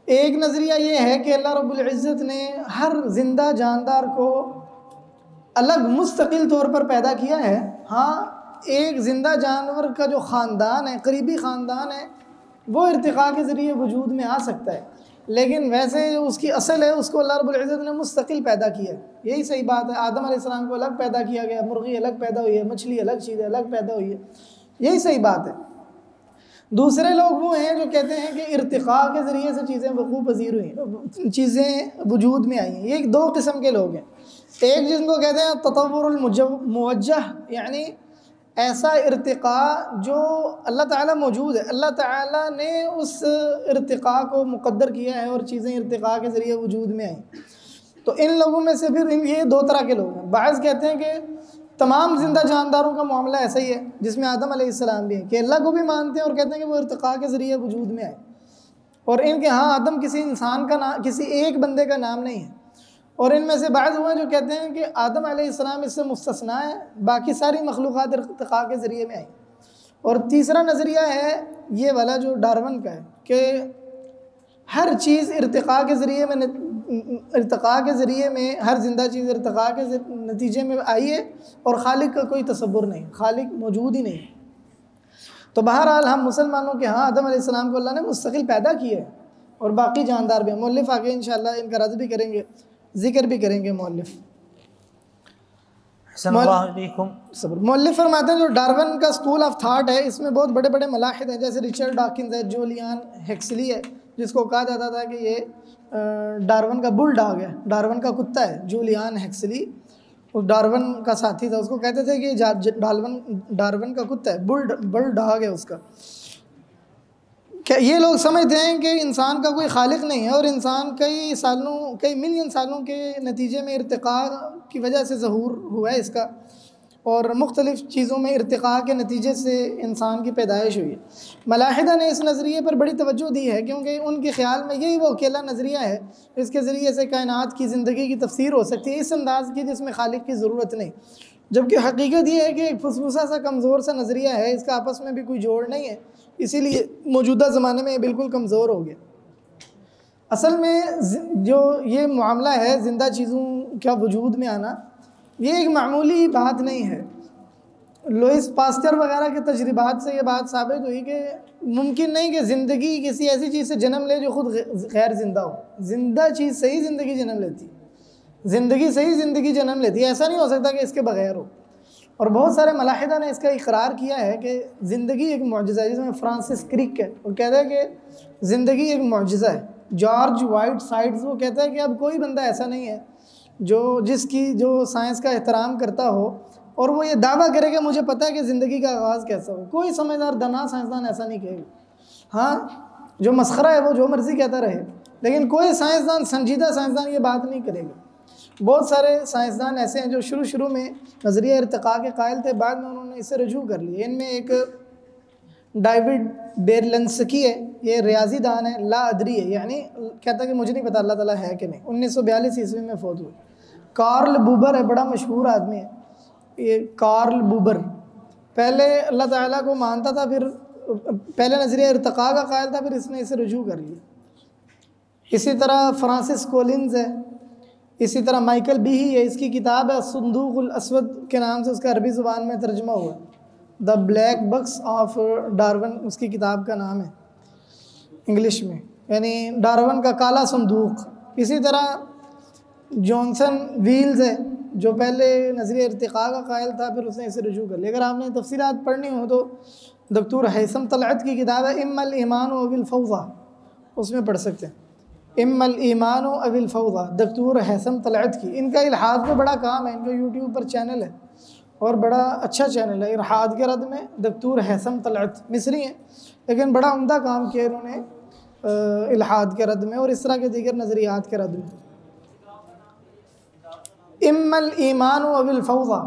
एक नज़रिया ये है कि अल्लाह रब्बुल इज़्ज़त ने हर ज़िंदा जानदार को अलग मुस्तकिल तौर पर पैदा किया है। हाँ, एक ज़िंदा जानवर का जो ख़ानदान है, करीबी ख़ानदान है, वो इर्तिक़ा के ज़रिए वजूद में आ सकता है, लेकिन वैसे जो उसकी असल है उसको अल्लाह रब्बुल इज़्ज़त ने मुस्तकिल पैदा किया है। यही सही बात है। आदम अलैहिस्सलाम को अलग पैदा किया गया, मुर्गी अलग पैदा हुई है, मछली अलग चीज़ अलग पैदा हुई है, यही सही बात है। दूसरे लोग वो हैं जो कहते हैं कि इर्तिक़ा के ज़रिए से चीज़ें वक़ूफ़ पज़ीर हुई, चीज़ें वजूद में आई हैं। ये दो किस्म के लोग हैं। एक जिनको कहते हैं ततव्वुरुल मुवज्जह, यानी ऐसा इर्तिक़ा जो अल्लाह ताला मौजूद है, अल्लाह ताला ने उस इर्तिक़ा को मुक़द्दर किया है और चीज़ें इर्तिक़ा के ज़रिए वजूद में आई। तो इन लोगों में से फिर ये दो तरह के लोग हैं। बाज़ कहते हैं कि तमाम ज़िंदा जानदारों का मामला ऐसा ही है, जिसमें आदम अलैहिस्सलाम भी है, कि अल्लाह को भी मानते हैं और कहते हैं कि वो इर्तिक़ा के ज़रिए वजूद में आए। और इनके यहाँ आदम किसी इंसान का नाम, किसी एक बंदे का नाम नहीं है। और इनमें से बाज़ हुए जो कहते हैं कि आदम अलैहिस्सलाम इससे मुस्तस्ना है, बाकी सारी मखलूक़ात इर्तिक़ा के ज़रिए में आई। और तीसरा नज़रिया है ये वाला जो डार्विन का है कि हर चीज़ इर्तिक़ा के ज़रिए में, इर्तिक़ा के ज़रिए में हर जिंदा चीज़ इर्तिक़ा के नतीजे में आई है और खालिक का कोई तसव्वुर नहीं, खालिक मौजूद ही नहीं। तो बहरहाल हम मुसलमानों के यहाँ आदम अलैहिस्सलाम को अल्लाह ने मुस्तकिल पैदा किया है और बाकी जानदार भी हैं। मौलिफ़ आगे इंशाअल्लाह इनका रद्द भी करेंगे, ज़िक्र भी करेंगे मौलिफ़। मौलिफ़ फरमाते हैं जो डार्विन का स्कूल ऑफ थाट है, इसमें बहुत बड़े बड़े मलाहिद हैं, जैसे रिचर्ड डॉकिंस है, जूलियन हेक्सली है, जिसको कहा जाता था कि ये डार्विन का बुल डॉग है, डार्विन का कुत्ता है। जूलियन हेक्सली उस डार्विन का साथी था, उसको कहते थे कि डार्विन का कुत्ता है, बुल डॉग है उसका। क्या ये लोग समझते हैं कि इंसान का कोई खालिक नहीं है और इंसान कई मिलियन सालों के नतीजे में इर्तिक़ा की वजह से ज़हूर हुआ है इसका, और मुख्तलिफ़ चीज़ों में इर्तिक़ा के नतीजे से इंसान की पैदाइश हुई है। मलाहिदा ने इस नज़रिए पर बड़ी तवज्जो दी है, क्योंकि उनके ख़्याल में यही वो अकेला नज़रिया है जिसके ज़रिए से कायनात की ज़िंदगी की तफसीर हो सकती है इस अंदाज़ की जिसमें खालिक की ज़रूरत नहीं। जबकि हकीकत ये है कि एक फुसफुसा सा कमज़ोर सा नज़रिया है, इसका आपस में भी कोई जोड़ नहीं है, इसीलिए मौजूदा ज़माने में बिल्कुल कमज़ोर हो गया। असल में जो ये मामला है ज़िंदा चीज़ों का वजूद में आना, ये एक मामूली बात नहीं है। लुइस पास्चर वगैरह के तजर्बात से ये बात साबित हुई कि मुमकिन नहीं कि ज़िंदगी किसी ऐसी चीज़ से जन्म ले जो ख़ुद गैर ज़िंदा हो। ज़िंदा चीज़ से ही ज़िंदगी जन्म लेती, ज़िंदगी से ही ज़िंदगी जन्म लेती है, ऐसा नहीं हो सकता कि इसके बग़ैर हो। और बहुत सारे मलाहिदा ने इसका इकरार किया है कि ज़िंदगी एक मुअजिज़ा है, जिसमें फ्रांसिस क्रिक है, वो कहता है कि ज़िंदगी एक मुअजिज़ा है। जॉर्ज वाइट साइड्स वो कहता है कि अब कोई बंदा ऐसा नहीं है जो साइंस का एहतराम करता हो और वो ये दावा करे कि मुझे पता है कि ज़िंदगी का आगाज़ कैसा हो। कोई समझदार दाना साइंसदान ऐसा नहीं कहेगा। हाँ, जो मस्खरा है वो जो मर्ज़ी कहता रहे, लेकिन कोई साइंसदान, संजीदा साइंसदान ये बात नहीं करेगा। बहुत सारे साइंसदान ऐसे हैं जो शुरू में नज़रिया इर्तिक़ा के कायल थे, बाद में उन्होंने इसे रजू कर लिया। इनमें एक डेविड बेरलेंस्की है, ये रियाजी दान है, ला अदरी है, यानी कहता है कि मुझे नहीं पता अल्लाह ताला है कि नहीं। 1942 ईस्वी में फ़ौत हुए। कार्ल बूबर है, बड़ा मशहूर आदमी है ये कार्ल बूबर। पहले अल्लाह ताला को मानता था, फिर पहले नज़रिया इर्तिक़ा का कायल था, फिर इसने इसे रजू कर लिया। इसी तरह फ्रांसिस कोलिन्स है, इसी तरह माइकल बीही है, इसकी किताब है सुंदूक़ुल अस्वद के नाम से उसका अरबी ज़ुबान में तर्जुमा हुआ, the black box of Darwin उसकी किताब का नाम है इंग्लिश में, यानी डार्विन का काला संदूक। इसी तरह जॉनसन व्हील्स है जो पहले नज़रिया इर्तिक़ा का कायल था, फिर उसने इसे रजू कर लिया। अगर आपने तफसीलात पढ़नी हो तो डॉक्टर हैसम तलअत की किताब है इम्मल ईमान व अविल फौज़ा, उसमें पढ़ सकते हैं। इम्मल ईमान व अविल फौज़ा, डॉक्टर हैसम तलअत की। इनका इल्हाद पे बड़ा काम है, इनका यूट्यूब पर चैनल है और बड़ा अच्छा चैनल है। इल्हाद के रद में डॉक्टर हैसम तलअत मिस्री हैं, लेकिन बड़ा उम्दा काम किया इन्होंने इल्हाद के रद में और इस तरह के दीगर नज़रियात के रद में। इम्मल ईमान व अविल फौज़ा,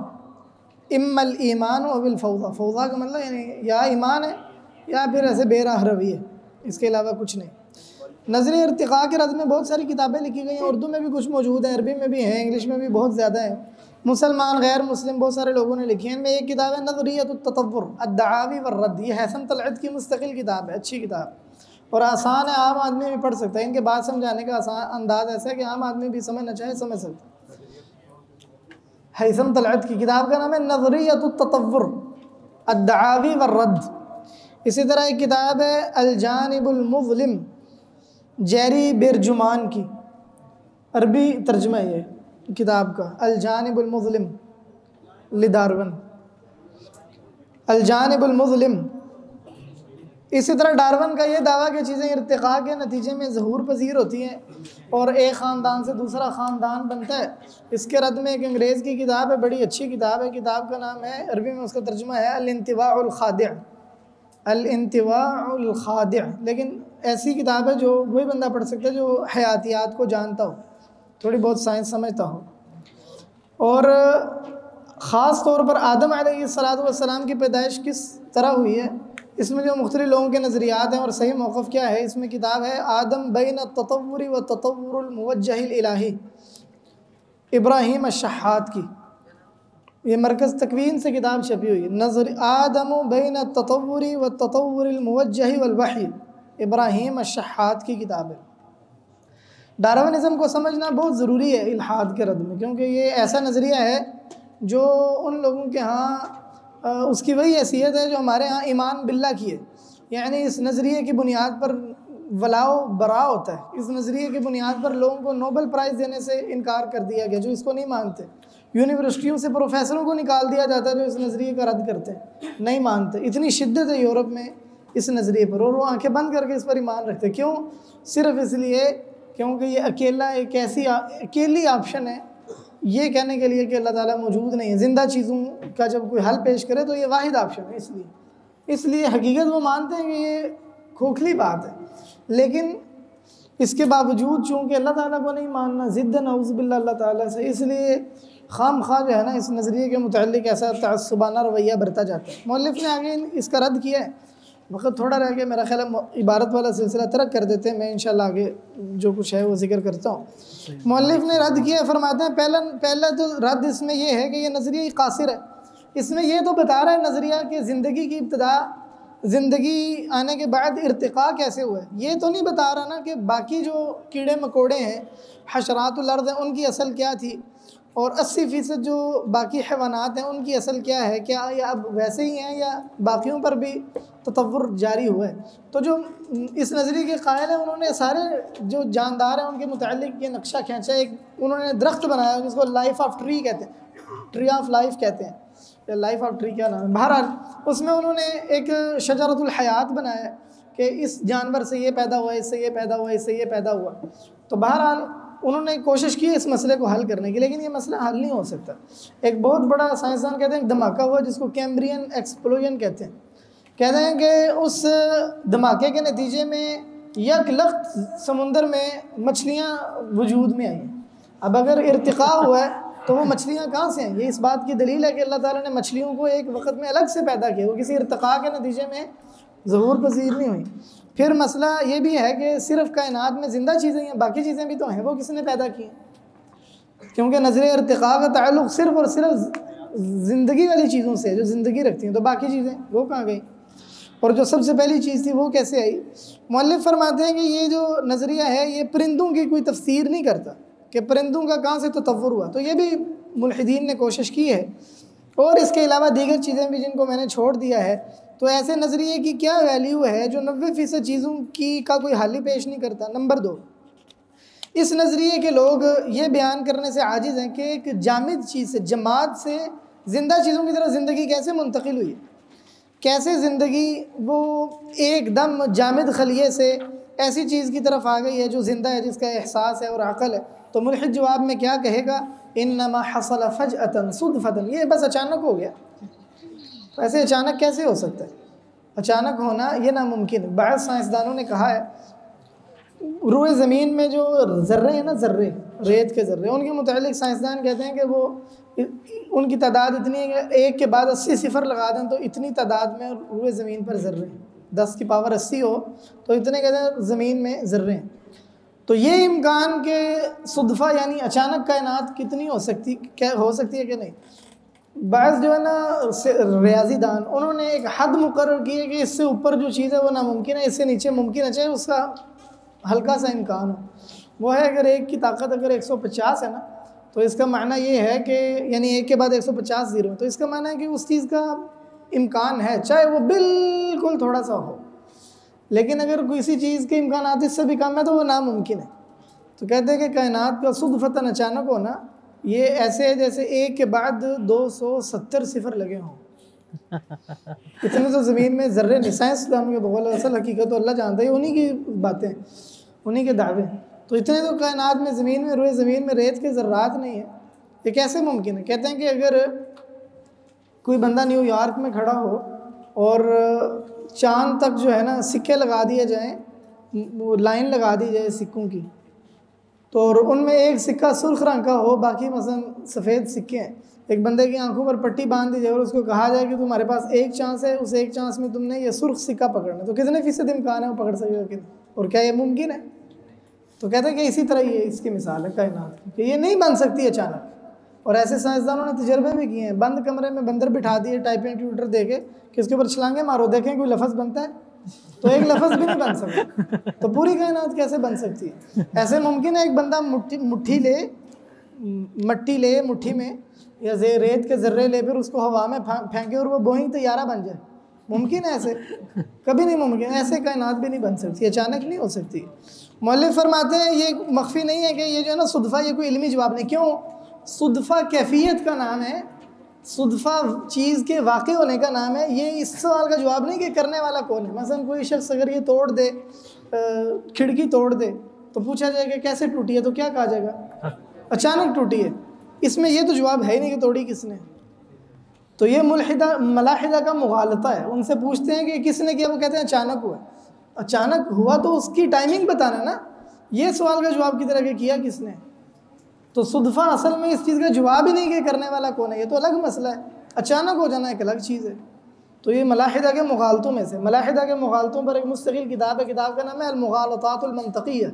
इम्मल ईमान व अविल फौज़ा, फौज़ा का मतलब यानी या ईमान है या फिर ऐसे बेराह रवी है, इसके अलावा कुछ नहीं। नज़रिया इर्तिक़ा के रद में बहुत सारी किताबें लिखी गई हैं, उर्दू में भी कुछ मौजूद है, अरबी में भी है, इंग्लिश में भी बहुत ज़्यादा है। मुसलमान गैर मुस्लिम बहुत सारे लोगों ने लिखी है। इनमें एक किताब है नज़रियतुत ततव्वुर अद्दआवी वर्रद, ये हैसम तलअत की मुस्तकिल किताब है, अच्छी किताब और आसान है, आम आदमी भी पढ़ सकता है। इनके बात समझाने का आसान अंदाज़ ऐसा है कि आम आदमी भी समझना चाहे समझ सकता है। हैसम तलअत की किताब का नाम है नज़रियतुत ततव्वुर अद्दआवी वर्रद। इसी तरह एक किताब है अल जानिबुल मुज़लिम जेरी बेरजुमान की अरबी तर्जमा ये किताब का, अल जानिबुल मुज़लिम लिडार्विन, अल जानिबुल मुज़लिम। इसी तरह डार्विन का ये दावा कि चीज़ें इर्तिक़ा के नतीजे में ज़हूर पजीर होती हैं और एक ख़ानदान से दूसरा ख़ानदान बनता है। इसके रद्द में एक अंग्रेज़ की किताब है, बड़ी अच्छी किताब है, किताब का नाम है, अरबी में उसका तर्जुमा है अल-इंतिवाउल खादिअ, अल-इंतिवाउल खादिअ। लेकिन ऐसी किताब है जो वही बंदा पढ़ सकता है जो हयातियात को जानता हो, थोड़ी बहुत साइंस समझता हो। और ख़ास तौर पर आदम अलैहिस्सलाम की पैदाइश किस तरह हुई है, इसमें जो मुख्तलिफ लोगों के नज़रियात हैं और सही मौक़िफ़ क्या है, इसमें किताब है आदम बैन ततव्वुरी व ततव्वुरुल मुवज्जहिल इलाही, इब्राहीम अश-शहाद की। ये मरकज़ तकवीन से किताब छपी हुई है, नज़र आदम बैन ततव्वुरी व ततव्वुरिल मुवज्जहि वल वही, इब्राहीम अश-शहाद की किताब है। डार्विनिज़म को समझना बहुत ज़रूरी है इल्हाद के रद्द में, क्योंकि ये ऐसा नज़रिया है जो उन लोगों के यहाँ उसकी वही हैसियत है जो हमारे यहाँ ईमान बिल्ला की है। यानी इस नज़रिए की बुनियाद पर वलाओ बरा होता है, इस नज़रिए की बुनियाद पर लोगों को नोबेल प्राइज़ देने से इनकार कर दिया गया जो इसको नहीं मानते। यूनिवर्सिटियों से प्रोफेसरों को निकाल दिया जाता है जो इस नज़रिए का रद्द करते हैं, नहीं मानते। इतनी शिद्दत है यूरोप में इस नज़रिए पर, और वो आंखें बंद करके इस पर ईमान रखते। क्यों? सिर्फ़ इसलिए क्योंकि ये अकेला एक ऐसी अकेली ऑप्शन है ये कहने के लिए कि अल्लाह ताला मौजूद नहीं है। ज़िंदा चीज़ों का जब कोई हल पेश करे तो ये वाहिद ऑप्शन है, इसलिए हकीकत वो मानते हैं कि ये खोखली बात है। लेकिन इसके बावजूद चूँकि अल्लाह ताला को नहीं मानना ज़िद्द नऊज़ बिल्लाह अल्लाह ताला से, इसलिए खाम खा जो है ना इस नज़रिए के मुतअल्लिक़ ऐसा तअस्सुबाना रवैया बरता जाता है। मुअल्लिफ़ ने आगे इसका रद्द किया है। वक्त थोड़ा रह गया, मेरा ख्याल है इबारत वाला सिलसिला तरक कर देते हैं, मैं इंशाल्लाह आगे जो कुछ है वो जिक्र करता हूँ। मुअल्लिफ़ ने रद्द किया, फरमाते हैं पहला तो रद्द इसमें यह है कि ये नज़रिया कासिर है। इसमें यह तो बता रहा है नज़रिया कि ज़िंदगी की इब्तिदा ज़िंदगी आने के बाद इर्तिक़ा कैसे हुआ है। ये तो नहीं बता रहा ना कि बाकी जो कीड़े मकोड़े हैं, हशरातुल अर्ज़ हैं, उनकी असल क्या थी, और 80% जो बाकी हैवानात हैं उनकी असल क्या है, क्या या अब वैसे ही हैं या बाकियों पर भी ततव्वुर जारी हुआ है। तो जो इस नज़रिए के कायल हैं उन्होंने सारे जो जानदार हैं उनके मुताल्लिक़ ये नक्शा खींचा। एक उन्होंने दरख्त बनाया जिसको लाइफ ऑफ ट्री कहते हैं, ट्री ऑफ लाइफ कहते हैं, या लाइफ ऑफ ट्री क्या नाम है, बहरहाल उसमें उन्होंने एक शजरतुल हयात बनाया कि इस जानवर से ये पैदा हुआ, इससे ये पैदा हुआ, इससे ये पैदा हुआ। तो बहरहाल उन्होंने कोशिश की इस मसले को हल करने की, लेकिन ये मसला हल नहीं हो सकता। एक बहुत बड़ा साइंसदान कहते हैं धमाका हुआ जिसको कैम्ब्रियन एक्सप्लोजन कहते हैं। कहते हैं कि उस धमाके के नतीजे में यकलख्त समुंदर में मछलियाँ वजूद में आई। अब अगर इर्तिक़ा हुआ है तो वो मछलियाँ कहाँ से हैं? ये इस बात की दलील है कि अल्लाह ताला ने मछलियों को एक वक़्त में अलग से पैदा किया, वो किसी इर्तिक़ा के नतीजे में ज़हूर पज़ीर नहीं हुई। फिर मसला ये भी है कि सिर्फ़ कायनात में ज़िंदा चीज़ें हैं, बाकी चीज़ें भी तो हैं, वो किसने पैदा की? क्योंकि नज़र इर्तिक़ा का ताल्लुक़ सिर्फ़ और सिर्फ ज़िंदगी वाली चीज़ों से है जो ज़िंदगी रखती हैं। तो बाकी चीज़ें वो कहाँ गई? और जो सबसे पहली चीज़ थी वो कैसे आई? मुअल्लिफ़ फरमाते हैं कि ये जो नज़रिया है ये परिंदों की कोई तफसीर नहीं करता कि परिंदों का कहाँ से ततव्वुर हुआ। तो ये भी मुल्हिदीन ने कोशिश की है, और इसके अलावा दीगर चीज़ें भी जिनको मैंने छोड़ दिया है। तो ऐसे नज़रिए की क्या वैल्यू है जो 90% चीज़ों की का कोई हल ही पेश नहीं करता। नंबर 2, इस नज़रिए के लोग ये बयान करने से आजिज़ हैं कि एक जामिद चीज़ से, जमात से ज़िंदा चीज़ों की तरफ ज़िंदगी कैसे मुंतकिल हुई, कैसे ज़िंदगी वो एकदम जामिद खलिए से ऐसी चीज़ की तरफ आ गई है जो ज़िंदा है, जिसका एहसास है और अक़ल है। तो मुल्हिद जवाब में क्या कहेगा? इन्नमा हसल फजअतन सुदफतन, ये बस अचानक हो गया। ऐसे अचानक कैसे हो सकता है? अचानक होना ये नामुमकिन है। बाज़ साइंसदानों ने कहा है रूए ज़मीन में जो ज़र्रे हैं ना, ज़र्रे रेत के ज़र्रे, उनके मुतालिक साइंसदान कहते हैं कि वो उनकी तादाद इतनी है कि 1 के बाद 80 सिफ़र लगा दें तो इतनी तादाद में रूए ज़मीन पर ज़र्रे, 10 की पावर 80 हो तो इतने कहते हैं ज़मीन में ज़र्रे हैं। तो ये इम्कान के सुदफ़ा यानी अचानक कायनात कितनी हो सकती है कि नहीं। बाज़ जो है ना रियाजी दान, उन्होंने एक हद मुकर्रर की है कि इससे ऊपर जो चीज़ है वो नामुमकिन है, इससे नीचे मुमकिन है, चाहे उसका हल्का सा इम्कान हो। वो है अगर 1 की ताकत अगर 150 है ना, तो इसका माना ये है कि यानी 1 के बाद 150 ज़ीरो, तो इसका माना है कि उस चीज़ का इम्कान है, चाहे वो बिल्कुल थोड़ा सा हो। लेकिन अगर किसी चीज़ के इम्कानात इससे भी कम है तो वो नामुमकिन है। तो कहते हैं कि कायनात का सुदफतन अचानक होना ये ऐसे है जैसे एक के बाद 270 सिफर लगे हों। इतने तो ज़मीन में ज़र्रे नहीं, साइंसदानों के बगौल असल हकीकत तो अल्लाह जानता है, उन्हीं की बातें, उन्हीं के दावे। तो इतने तो कायनात में ज़मीन में रोए ज़मीन में रेत के ज़र्रात नहीं है, ये कैसे मुमकिन है? कहते हैं कि अगर कोई बंदा न्यूयॉर्क में खड़ा हो और चांद तक जो है ना सिक्के लगा दिए जाएँ, वो लाइन लगा दी जाए सिक्कों की, तो और उनमें एक सिक्का सुर्ख रंग का हो, बाकी मसलन सफ़ेद सिक्के हैं, एक बंदे की आंखों पर पट्टी बांध दी जाए और उसको कहा जाए कि तुम्हारे पास एक चांस है, उस एक चांस में तुमने ये सुर्ख सिक्का पकड़ना, तो कितने फ़ीसद इम्कान है वो पकड़ सकेगा कि नहीं? और क्या ये मुमकिन है? तो कहते हैं कि इसी तरह ये इसकी मिसाल है कायनात की, कि ये नहीं बन सकती अचानक। और ऐसे साइंसदानों ने तजर्बे भी किए हैं, बंद कमरे में बंदर बिठा दिए टाइपिंग ट्यूटर दे के कि उसके ऊपर छलांगे मारो, देखें कोई लफ्ज़ बनता है, तो एक लफ्ज़ भी नहीं बन सकता। तो पूरी कायनात कैसे बन सकती है? ऐसे मुमकिन है एक बंदा मट्टी ले मुट्ठी में या रेत के ज़र्रे ले, फिर उसको हवा में फेंके और वो बोइंग तैयारा बन जाए? मुमकिन है? ऐसे कभी नहीं मुमकिन। ऐसे कायनात भी नहीं बन सकती, अचानक नहीं हो सकती। मौलवी फरमाते हैं ये मख्फी नहीं है कि ये जो है ना सुदफ़ा, ये कोई इल्मी जवाब नहीं। क्यों? सुदफ़ा कैफियत का नाम है, सुदफ़ा चीज़ के वाक़े होने का नाम है। ये इस सवाल का जवाब नहीं कि करने वाला कौन है। मसलन कोई शख्स अगर ये तोड़ दे, खिड़की तोड़ दे, तो पूछा जाएगा कैसे टूटी है, तो क्या कहा जाएगा? अचानक टूटी है। इसमें ये तो जवाब है ही नहीं कि तोड़ी किसने। तो ये मलाहिदा का मुगालता है। उनसे पूछते हैं कि किसने किया, वो कहते हैं अचानक हुआ। अचानक हुआ तो उसकी टाइमिंग बताना ना, ये सवाल का जवाब की तरह के किया किसने। तो सुदफ़ा असल में इस चीज़ का जवाब ही नहीं कि करने वाला कौन है, ये तो अलग मसला है। अचानक हो जाना एक अलग चीज़ है। तो ये मलाहिदा के मुगालतों में से, मलाहिदा के मुगालतों पर एक मुस्तकिल किताब है, किताब का नाम है अल-मुगालतातुल मंतक़िय्या,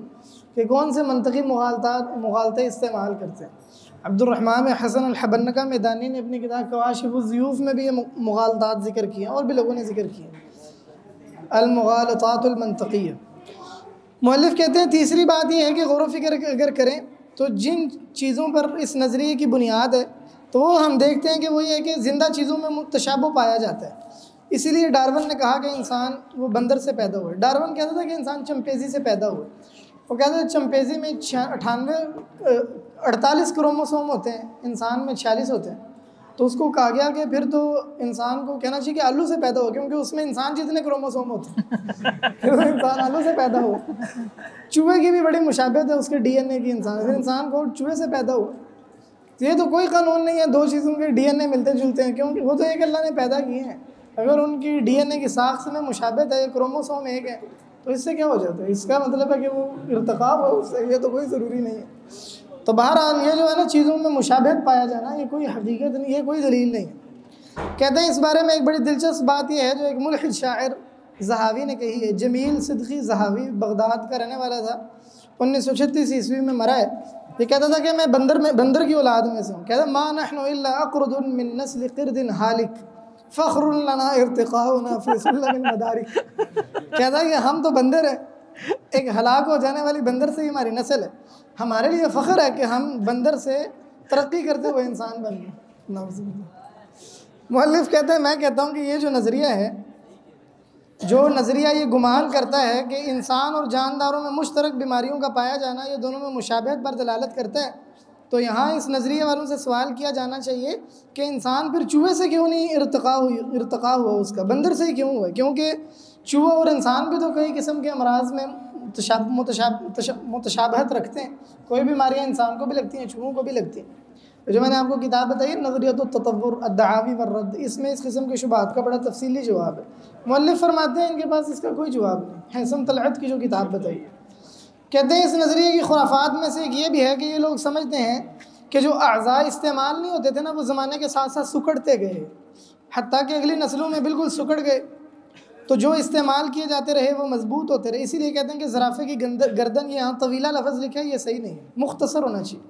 कि कौन से मंतकी मुगालते इस्तेमाल करते हैं। अब्दुर्रहमान हसन अल-हबन्नका मैदानी ने अपनी किताब कवाशिफ़ुज़्ज़ुयूफ़ में भी ये मुगालतात ज़िक्र किए हैं और भी लोगों ने ज़िक्र किए हैं। अल-मुगालतातुल मंतक़िय्या। मुअल्लिफ़ कहते हैं तीसरी बात यह है कि गौर व फ़िक्र अगर करें तो जिन चीज़ों पर इस नज़रिए की बुनियाद है, तो वो हम देखते हैं कि वो ये है कि ज़िंदा चीज़ों में तशाबुह पाया जाता है। इसीलिए डार्विन ने कहा कि इंसान वो बंदर से पैदा हुआ। डार्विन कहता था कि इंसान चंपेज़ी से पैदा हुआ। वो कहता है चंपेज़ी में 48 क्रोमोसोम होते हैं, इंसान में 46 होते हैं। तो उसको कहा गया कि फिर तो इंसान को कहना चाहिए कि आलू से पैदा हो, क्योंकि उसमें इंसान जितने क्रोमोसोम होते हैं फिर तो इंसान आलू से पैदा हो। चूहे की भी बड़ी मुशाबहत है उसके डीएनए की इंसान, फिर इंसान को चूहे से पैदा हुआ। ये तो कोई कानून नहीं है दो चीज़ों के डीएनए मिलते जुलते हैं, क्योंकि वो तो एक अल्लाह ने पैदा किए हैं। अगर उनकी डीएनए की साख्त में मुशाबहत है, क्रोमोसोम एक है, तो इससे क्या हो जाता है? इसका मतलब है कि वो इर्तिकाब हो उससे, ये तो कोई ज़रूरी नहीं है। तो बहरहाल ये जो है ना चीज़ों में मुशाबहत पाया जाना, ये कोई हकीकत नहीं, ये कोई दलील नहीं है। कहते हैं इस बारे में एक बड़ी दिलचस्प बात यह है जो एक मुल्हिद शायर ज़हावी ने कही है। जमील सिद्दीकी ज़हावी बगदाद का रहने वाला था, 1936 ईस्वी में मरा है। ये कहता था कि मैं बंदर की औलाद में से हूँ। कहता मा नहनु इल्ला अक़रुदुन मिन नस्ल क़िरदिन हालिक फ़ख़्रुन लना इर्तिक़ाउना फ़ी सुल्लमिन मदारिक। कहता है कि हम तो बंदर हैं, एक हलाक हो जाने वाली बंदर से ही हमारी नस्ल है। हमारे लिए फ़ख्र है कि हम बंदर से तरक्की करते हुए इंसान बन गए। मुअल्लिफ़ कहते हैं मैं कहता हूँ कि ये जो नज़रिया है, जो नज़रिया ये गुमान करता है कि इंसान और जानदारों में मुश्तरक बीमारियों का पाया जाना, ये दोनों में मुशाबहत पर दलालत करता है। तो यहाँ इस नज़रिए वालों से सवाल किया जाना चाहिए कि इंसान फिर चूहे से क्यों नहीं इर्तिक़ा हुआ उसका, बंदर से ही क्यों हुआ? क्योंकि चूहा और इंसान भी तो कई किस्म के अमराज में मुतशाबहत रखते हैं। कोई बीमारियाँ इंसान को भी लगती हैं, चूहों को भी लगती हैं। जो मैंने आपको किताब बताई नज़रियतुत ततव्वुर अद्दआवी वर्रद, इसमें इस किस्म के शुबात का बड़ा तफसीली जवाब है। मुअल्लिफ़ फरमाते हैं इनके पास इसका कोई जवाब नहीं। हैसम तलअत की जो किताब बताई है, कहते हैं इस नज़रिए की खुराफात में से एक ये भी है कि ये लोग समझते हैं कि जो अज़ा इस्तेमाल नहीं होते थे ना, वो ज़माने के साथ साथ सुकड़ते गए, हत्ता कि अगली नस्लों में बिल्कुल सुकड़ गए। तो जो इस्तेमाल किए जाते रहे वो मजबूत होते रहे। इसीलिए कहते हैं कि ज़राफ़े की गर्दन, ये यहाँ तवीला लफ्ज़ लिखा है, ये सही नहीं है, मुख्तसर होना चाहिए।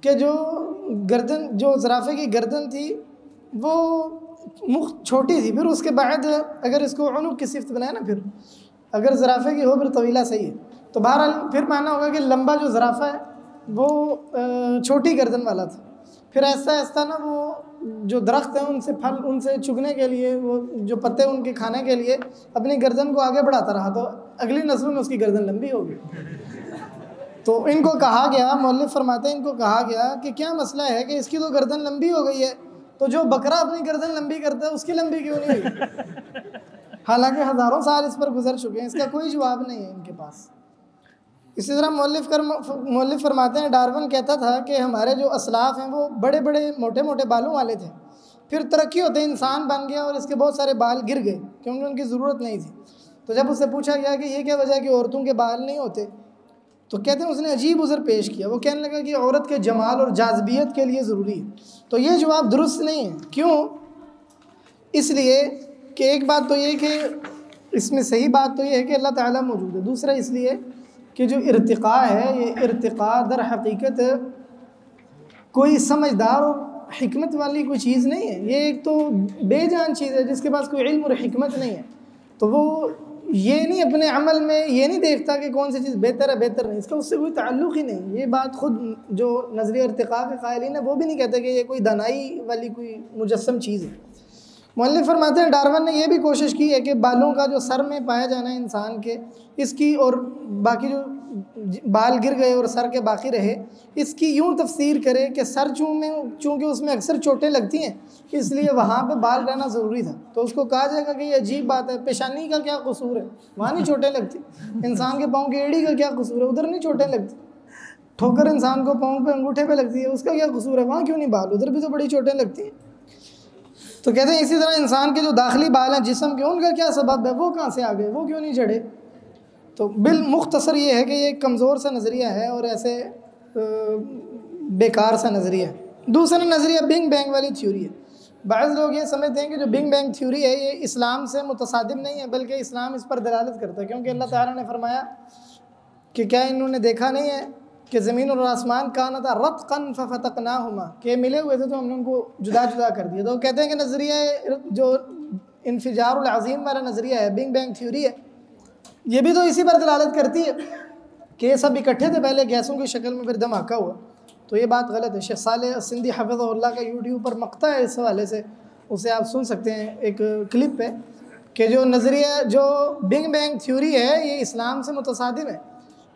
कि जो ज़राफ़े की गर्दन थी वो छोटी थी, फिर उसके बाद अगर इसको उनुक़ की सिफ़त बनाए ना, फिर अगर ज़राफ़े की हो फिर तवीला सही है। तो बहरहाल फिर मानना होगा कि लंबा जो ज़राफ़ा है वो छोटी गर्दन वाला था, फिर ऐसा ऐसा ना वो जो दरख्त हैं उनसे फल उनसे चुगने के लिए, वो जो पत्ते उनके खाने के लिए अपनी गर्दन को आगे बढ़ाता रहा, तो अगली नस्ल में उसकी गर्दन लंबी होगी। तो इनको कहा गया, मौलिफ फरमाते हैं, इनको कहा गया कि क्या मसला है कि इसकी तो गर्दन लंबी हो गई है, तो जो बकरा अपनी गर्दन लंबी करता है उसकी लंबी क्यों नहीं हुई? हालांकि हज़ारों साल इस पर गुजर चुके हैं, इसका कोई जवाब नहीं है इनके पास। इसी तरह मौलिफ फरमाते हैं, डार्विन कहता था कि हमारे जो असलाफ हैं वो बड़े बड़े मोटे मोटे बालों वाले थे, फिर तरक्की होते इंसान बन गया और इसके बहुत सारे बाल गिर गए क्योंकि उनकी ज़रूरत नहीं थी। तो जब उससे पूछा गया कि ये क्या वजह कि औरतों के बाल नहीं होते, तो कहते हैं उसने अजीब उज़र पेश किया। वो कहने लगा कि औरत के जमाल और जाज़बियत के लिए ज़रूरी है। तो ये जवाब दुरुस्त नहीं है। क्यों? इसलिए कि एक बात तो ये कि इसमें सही बात तो ये है कि अल्लाह ताला मौजूद है। दूसरा इसलिए कि जो इर्तिक़ा है, ये इर्तिक़ा दर हकीकत कोई समझदार और हिकमत वाली कोई चीज़ नहीं है। ये एक तो बेजान चीज़ है जिसके पास कोई इल्म और हिकमत नहीं है। तो वो ये नहीं अपने अमल में ये नहीं देखता कि कौन सी चीज़ बेहतर है बेहतर नहीं, इसका उससे कोई ताल्लुक़ ही नहीं। ये बात खुद जो नज़रिया इर्तिक़ा के क़ाइलीन है वो भी नहीं कहते कि ये कोई दानाई वाली कोई मुजस्सम चीज़ है। मुअल्लिफ़ फरमाते हैं डार्विन ने यह भी कोशिश की है कि बालों का जो सर में पाया जाना है इंसान के, इसकी और बाकी जो बाल गिर गए और सर के बाकी रहे, इसकी यूँ तफसीर करे कि सर चूँकि उसमें अक्सर चोटें लगती हैं इसलिए वहाँ पे बाल रहना ज़रूरी था। तो उसको कहा जाएगा कि ये अजीब बात है, पेशानी का क्या कसूर है, वहाँ नहीं चोटें लगती। इंसान के पाँव की एड़ी का क्या कसूर है, उधर नहीं चोटें लगती। ठोकर इंसान को पाँव पे अंगूठे पे लगती है, उसका क्या कसूर है, वहाँ क्यों नहीं बाल, उधर भी तो बड़ी चोटें लगती हैं। तो कहते हैं इसी तरह इंसान के जो दाखिली बाल हैं जिस्म के, उनका क्या सबब है, वो कहाँ से आ गए, वो क्यों नहीं झड़े। तो बिल मुख्तसर ये है कि ये कमज़ोर सा नज़रिया है और ऐसे बेकार सा नज़रिया है। दूसरा नज़रिया बिग बैंग वाली थ्योरी है। बाज़ लोग ये समझते हैं कि जो बिग बैंग थ्योरी है ये इस्लाम से मुतसादिम नहीं है, बल्कि इस्लाम इस पर दलालत करता है, क्योंकि अल्लाह ताला ने फरमाया कि क्या इन्होंने देखा नहीं है कि ज़मीन और आसमान कानता रत्क़न फ़फ़तक़नाहुमा, के मिले हुए थे तो हमने उनको जुदा जुदा कर दिया। तो कहते हैं कि नज़रिया जो इन्फ़िजारुल अज़ीम वाला नज़रिया है, बिग बैंग थ्योरी है, ये भी तो इसी पर दलालत करती है कि ये सब इकट्ठे थे पहले गैसों की शक्ल में, फिर धमाका हुआ। तो ये बात गलत है। शेख सालेह सिंधी हफ़िज़हुल्लाह का यूट्यूब पर मक़ता है इस हवाले से, उसे आप सुन सकते हैं एक क्लिप पे, कि जो नज़रिया जो बिग बैंग थ्योरी है ये इस्लाम से मुतसादिम है।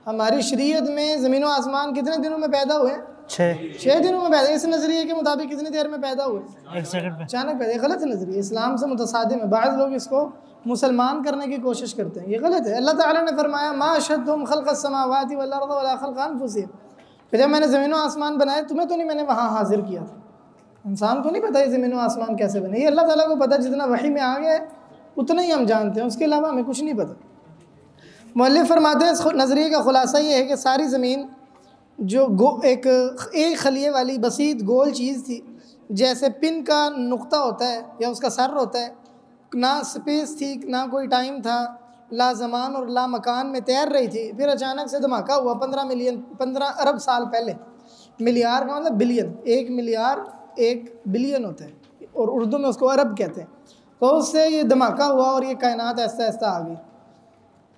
हमारी शरीयत में ज़मीन व आसमान कितने दिनों में पैदा हुए? 6 दिनों में पैदा। इस नज़रिए के मुताबिक कितनी देर में पैदा हुए? 1 सेकंड में अचानक पैदा। गलत है नज़रिया, इस्लाम से मुतसादिम है। बाज़ लोग इसको मुसलमान करने की कोशिश करते हैं, ये गलत है। अल्लाह ताला ने फरमाया मा अशद्दुहुम खल्क़स समावाति वल अर्ज़ वला खल्क़ अनफुसिहिम, कि जब मैंने ज़मीन व आसमान बनाए तुम्हें तो नहीं मैंने वहाँ हाजिर किया था। इंसान को नहीं पता ये ज़मीन व आसमान कैसे बने, ये अल्लाह ताला को पता। जितना वही में आ गया उतना ही हम जानते हैं, उसके अलावा हमें कुछ नहीं पता। मुअल्लिफ़ फरमाते हैं इस नज़रिए का ख़ुलासा ये है कि सारी ज़मीन जो एक खलिए वाली बसीत गोल चीज़ थी, जैसे पिन का नुक्ता होता है या उसका सर होता है, ना स्पेस थी ना कोई टाइम था, ला ज़मान और ला मकान में तैर रही थी, फिर अचानक से धमाका हुआ 15 अरब साल पहले। मिलियार का मतलब बिलियन, 1 मिलियार 1 बिलियन होता है और उर्दू में उसको अरब कहते हैं। तो उससे ये धमाका हुआ और ये कायनात ऐसा ऐसा आ गई।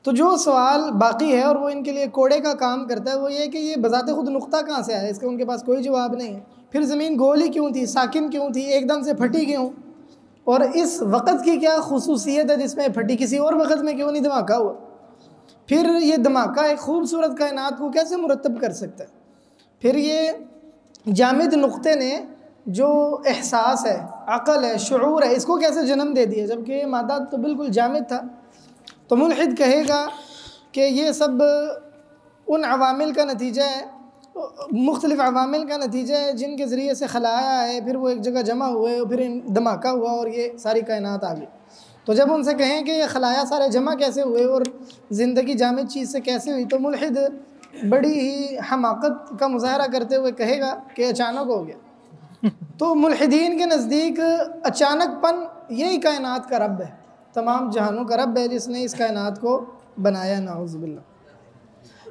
तो जो सवाल बाकी है और वो इनके लिए कोड़े का काम करता है वो ये कि ये बज़ाते खुद नुक्ता कहाँ से आया, इसका उनके पास कोई जवाब नहीं है। फिर ज़मीन गोल ही क्यों थी, साकिन क्यों थी, एकदम से फटी क्यों, और इस वक़्त की क्या खुसूसियत है जिसमें फटी, किसी और वक़्त में क्यों नहीं धमाका हुआ। फिर ये धमाका एक खूबसूरत कायनात को कैसे मुरतब कर सकता है। फिर ये जामिद नुक्ते ने जो एहसास है, अक़ल है, शऊर है, इसको कैसे जन्म दे दिया, जबकि ये मादा तो बिल्कुल जामिद था। तो मुल्हिद कहेगा कि ये सब उन अवामिल का नतीजा है, मुख्तलिफ़ अवामिल का नतीजा है जिनके ज़रिए से खलाया है, फिर वो एक जगह जमा हुए, फिर धमाका हुआ और ये सारी कायनात आ गई। तो जब उनसे कहें कि ये खलाया सारे जमा कैसे हुए और ज़िंदगी जामिद चीज़ से कैसे हुई, तो मुल्हिद बड़ी ही हमाकत का मुज़ाहरा करते हुए कहेगा कि अचानक हो गया। तो मुल्हिदीन के नज़दीक अचानकपन यही कायनात का रब है, तमाम जहानों का रब है जिसने इस कायनात को बनाया। नाउज़ुबिल्लाह।